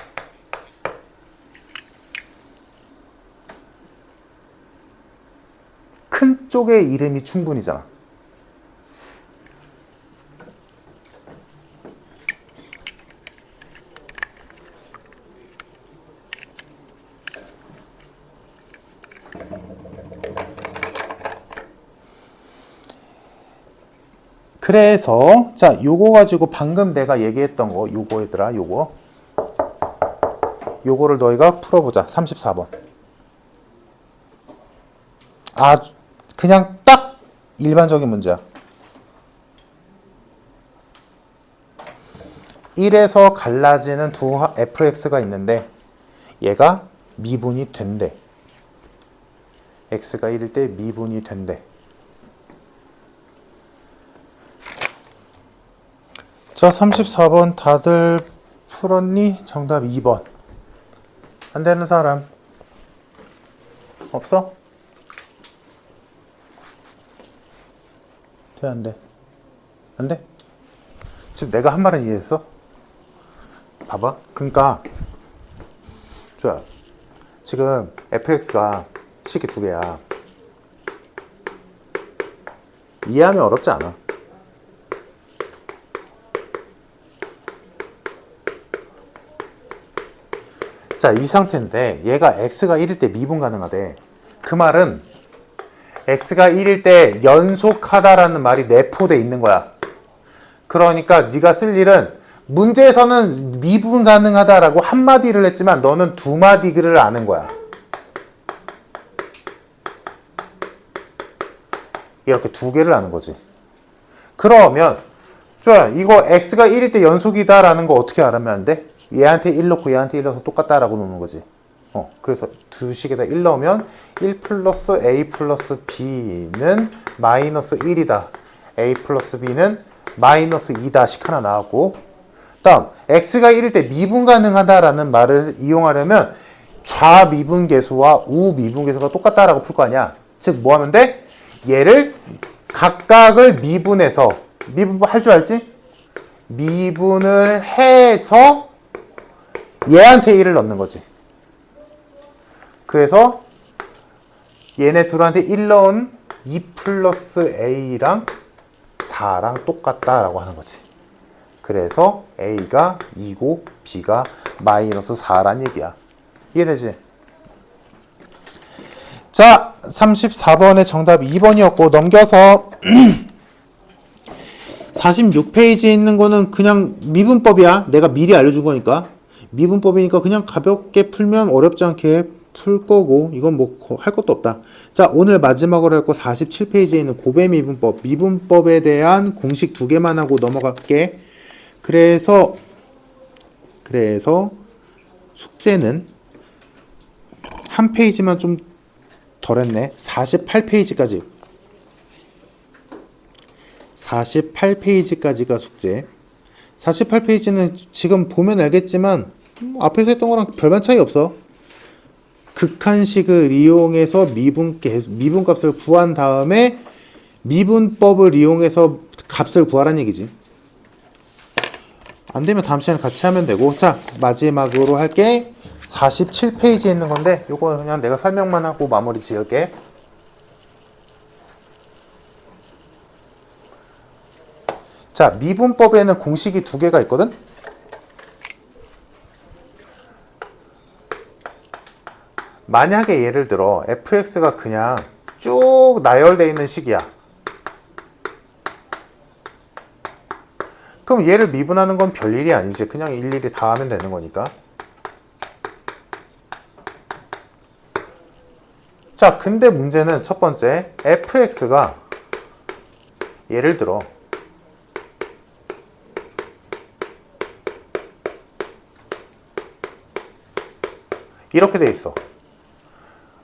큰 쪽의 이름이 충분이잖아. 그래서 자, 요거 가지고 방금 내가 얘기했던 거 요거 얘들아, 요거를 너희가 풀어보자. 34번. 아, 그냥 딱 일반적인 문제야. 1에서 갈라지는 두 fx가 있는데 얘가 미분이 된대. x가 1일 때 미분이 된대. 자, 34번 다들 풀었니? 정답 2번. 안 되는 사람 없어? 돼, 안 돼? 안 돼? 지금 내가 한 말은 이해했어? 봐봐. 그러니까 좋아. 지금 fx가 식이 두 개야. 이해하면 어렵지 않아. 자, 이 상태인데 얘가 x가 1일 때 미분 가능하대. 그 말은 x가 1일 때 연속하다라는 말이 내포돼 있는 거야. 그러니까 네가 쓸 일은 문제에서는 미분 가능하다라고 한마디를 했지만 너는 두 마디를 아는 거야. 이렇게 두 개를 아는 거지. 그러면 좋아. 이거 x가 1일 때 연속이다라는 거 어떻게 알으면 안 돼? 얘한테 1 넣고 얘한테 1 넣어서 똑같다라고 놓는 거지. 그래서 두 식에다 1 넣으면 1 플러스 a 플러스 b는 마이너스 1이다. a 플러스 b는 마이너스 2다. 식 하나 나왔고, 다음 x가 1일 때 미분 가능하다라는 말을 이용하려면 좌미분계수와 우미분계수가 똑같다라고 풀 거 아니야. 즉 뭐 하면 돼? 얘를 각각을 미분해서, 미분 할 줄 알지? 미분을 해서 얘한테 1을 넣는 거지. 그래서 얘네 둘한테 1 넣은 2 플러스 a랑 4랑 똑같다라고 하는 거지. 그래서 a가 2고 b가 마이너스 4란 얘기야. 이해되지? 자, 34번의 정답 2번이었고 넘겨서 46페이지에 있는 거는 그냥 미분법이야. 내가 미리 알려준 거니까. 미분법이니까 그냥 가볍게 풀면 어렵지 않게 풀 거고, 이건 뭐 할 것도 없다. 자, 오늘 마지막으로 할 거 47페이지에 있는 고배 미분법. 미분법에 대한 공식 두 개만 하고 넘어갈게. 그래서 숙제는 한 페이지만 좀 덜 했네. 48페이지까지. 48페이지까지가 숙제. 48페이지는 지금 보면 알겠지만 앞에서 했던 거랑 별반 차이 없어. 극한식을 이용해서 미분값을 구한 다음에 미분법을 이용해서 값을 구하라는 얘기지. 안 되면 다음 시간에 같이 하면 되고. 자, 마지막으로 할게 47페이지에 있는 건데 요거 그냥 내가 설명만 하고 마무리 지을게. 자, 미분법에는 공식이 두 개가 있거든? 만약에 예를 들어 fx가 그냥 쭉 나열되어 있는 식이야. 그럼 얘를 미분하는 건 별일이 아니지. 그냥 일일이 다 하면 되는 거니까. 자, 근데 문제는 첫 번째, fx가 예를 들어 이렇게 돼 있어.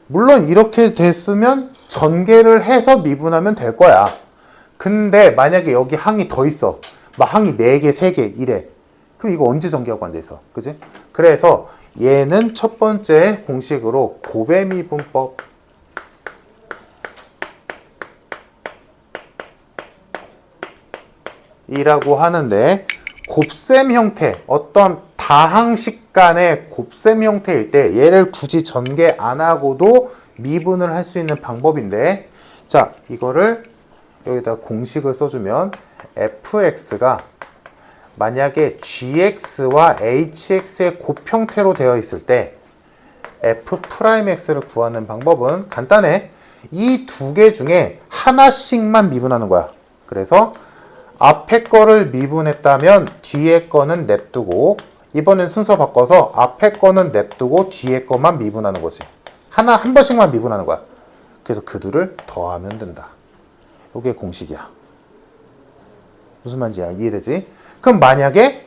물론 이렇게 됐으면 전개를 해서 미분하면 될 거야. 근데 만약에 여기 항이 더 있어. 막 항이 4개, 3개 이래. 그럼 이거 언제 전개하고 앉아있어? 그지? 그래서 얘는 첫 번째 공식으로 고배미분법 이라고 하는데, 곱셈 형태, 어떤 다항식 간의 곱셈 형태일 때 얘를 굳이 전개 안 하고도 미분을 할 수 있는 방법인데, 자, 이거를 여기다 공식을 써주면 fx가 만약에 gx와 hx의 곱형태로 되어 있을 때 f'x를 구하는 방법은 간단해. 이 두 개 중에 하나씩만 미분하는 거야. 그래서 앞에 거를 미분했다면 뒤에 거는 냅두고, 이번엔 순서 바꿔서 앞에 거는 냅두고 뒤에 거만 미분하는 거지. 한 번씩만 미분하는 거야. 그래서 그 둘을 더하면 된다. 이게 공식이야. 무슨 말인지 이해되지? 그럼 만약에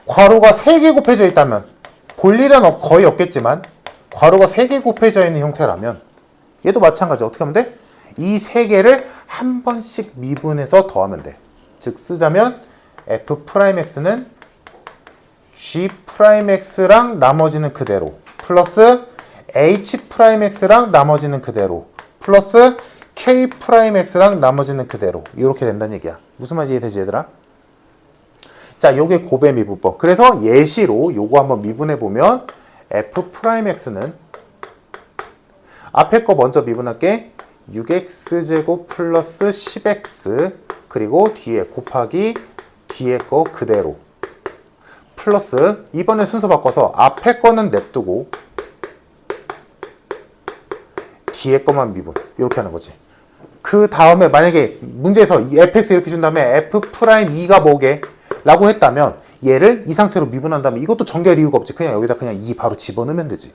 괄호가 3개 곱해져 있다면, 볼 일은 거의 없겠지만 괄호가 3개 곱해져 있는 형태라면 얘도 마찬가지. 어떻게 하면 돼? 이 3개를 한 번씩 미분해서 더하면 돼. 즉 쓰자면 f'x는 g'x랑 나머지는 그대로 플러스 h'x랑 나머지는 그대로 플러스 k'x랑 나머지는 그대로 이렇게 된다는 얘기야. 무슨 말인지 이해되지 얘들아? 자, 요게 곱의 미분법. 그래서 예시로 요거 한번 미분해 보면 f'x는 앞에 거 먼저 미분할게. 6x제곱 플러스 10x 그리고 뒤에 곱하기 뒤에 거 그대로 플러스 이번에 순서 바꿔서 앞에 거는 냅두고 뒤에 거만 미분 이렇게 하는 거지. 그 다음에 만약에 문제에서 fx 이렇게 준 다음에 f'E가 뭐게? 라고 했다면 얘를 이 상태로 미분한다면 이것도 전개할 이유가 없지. 그냥 여기다 그냥 2 바로 집어넣으면 되지.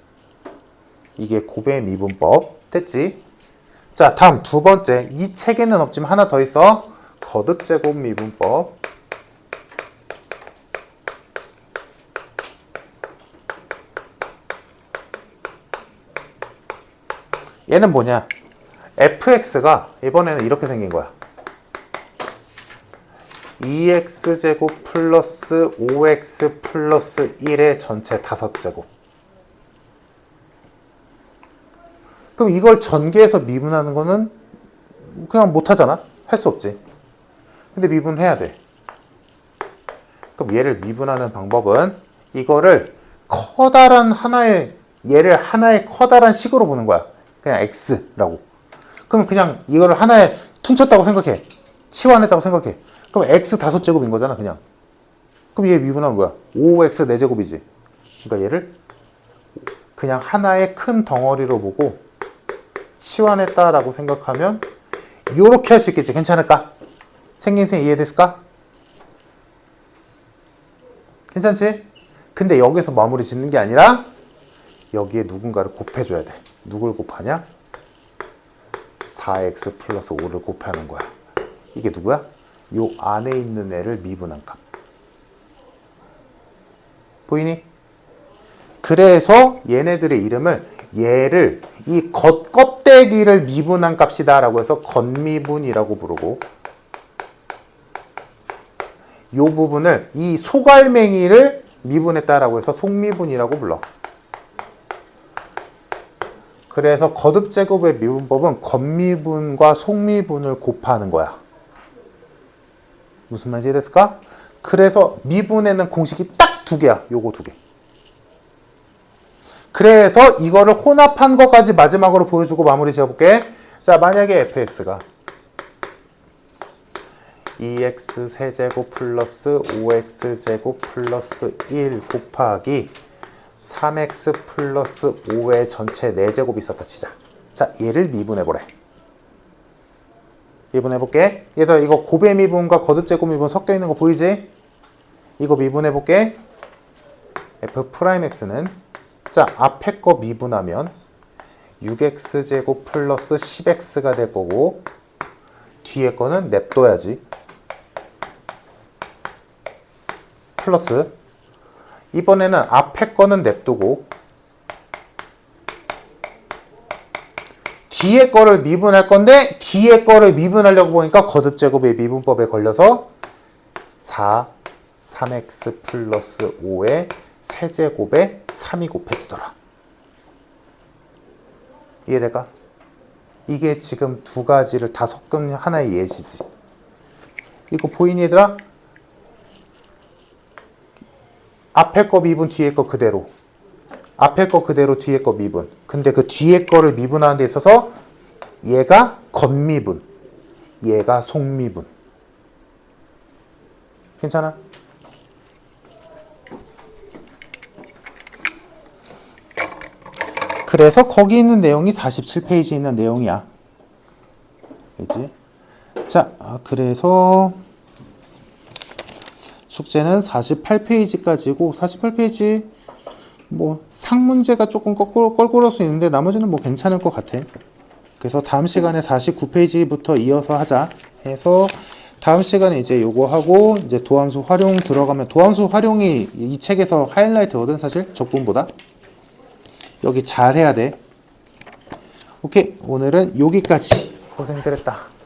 이게 곱의 미분법 됐지? 자, 다음 두 번째. 이 책에는 없지만 하나 더 있어. 거듭제곱 미분법. 얘는 뭐냐? fx가 이번에는 이렇게 생긴 거야. 2x제곱 플러스 5x 플러스 1의 전체 5제곱. 그럼 이걸 전개해서 미분하는 거는 그냥 못하잖아? 할 수 없지. 근데 미분해야 돼. 그럼 얘를 미분하는 방법은 이거를 커다란 얘를 하나의 커다란 식으로 보는 거야. 그냥 x라고. 그럼 그냥 이거를 하나에 퉁쳤다고 생각해. 치환했다고 생각해. 그럼 x 5제곱인 거잖아, 그냥. 그럼 얘 미분하면 뭐야? 5x 4제곱이지. 그러니까 얘를 그냥 하나의 큰 덩어리로 보고 치환했다라고 생각하면 요렇게 할 수 있겠지. 괜찮을까? 생긴 셈 이해됐을까? 괜찮지? 근데 여기서 마무리 짓는 게 아니라 여기에 누군가를 곱해줘야 돼. 누굴 곱하냐? 4x 플러스 5를 곱하는 거야. 이게 누구야? 요 안에 있는 애를 미분한 값. 보이니? 그래서 얘네들의 이름을 얘를 이 겉껍데기를 미분한 값이다 라고 해서 겉미분이라고 부르고 요 부분을 이 속알맹이를 미분했다 라고 해서 속미분이라고 불러. 그래서 거듭제곱의 미분법은 겉미분과 속미분을 곱하는 거야. 무슨 말인지 이해됐을까? 그래서 미분에는 공식이 딱 2개야. 요거 2개. 그래서 이거를 혼합한 것까지 마지막으로 보여주고 마무리 지어볼게. 자, 만약에 fx가 2x 세제곱 플러스 5x제곱 플러스 1 곱하기 3x 플러스 5의 전체 4제곱이 있었다 치자. 자, 얘를 미분해보래. 미분해볼게. 얘들아, 이거 곱의 미분과 거듭제곱 미분 섞여있는 거 보이지? 이거 미분해볼게. f'x는 자, 앞에 거 미분하면 6x제곱 플러스 10x가 될 거고 뒤에 거는 냅둬야지. 플러스 이번에는 앞에 거는 냅두고 뒤에 거를 미분할 건데 뒤에 거를 미분하려고 보니까 거듭제곱의 미분법에 걸려서 3x 플러스 5의 세제곱에 3이 곱해지더라. 이해될까? 이게 지금 두 가지를 다 섞은 하나의 예시지. 이거 보이니 얘들아? 앞에 거 미분 뒤에 거 그대로. 앞에 거 그대로 뒤에 거 미분. 근데 그 뒤에 거를 미분하는 데 있어서 얘가 겉미분, 얘가 속미분. 괜찮아? 그래서 거기 있는 내용이 47페이지에 있는 내용이야. 자, 그래서 숙제는 48페이지까지고 48페이지 뭐 상문제가 조금 껄끄러울 수 있는데 나머지는 뭐 괜찮을 것 같아. 그래서 다음 시간에 49페이지부터 이어서 하자 해서 다음 시간에 이제 요거 하고 이제 도함수 활용 들어가면 도함수 활용이 이 책에서 하이라이트거든 사실 적분보다. 여기 잘 해야 돼. 오케이, 오늘은 여기까지. 고생들 했다.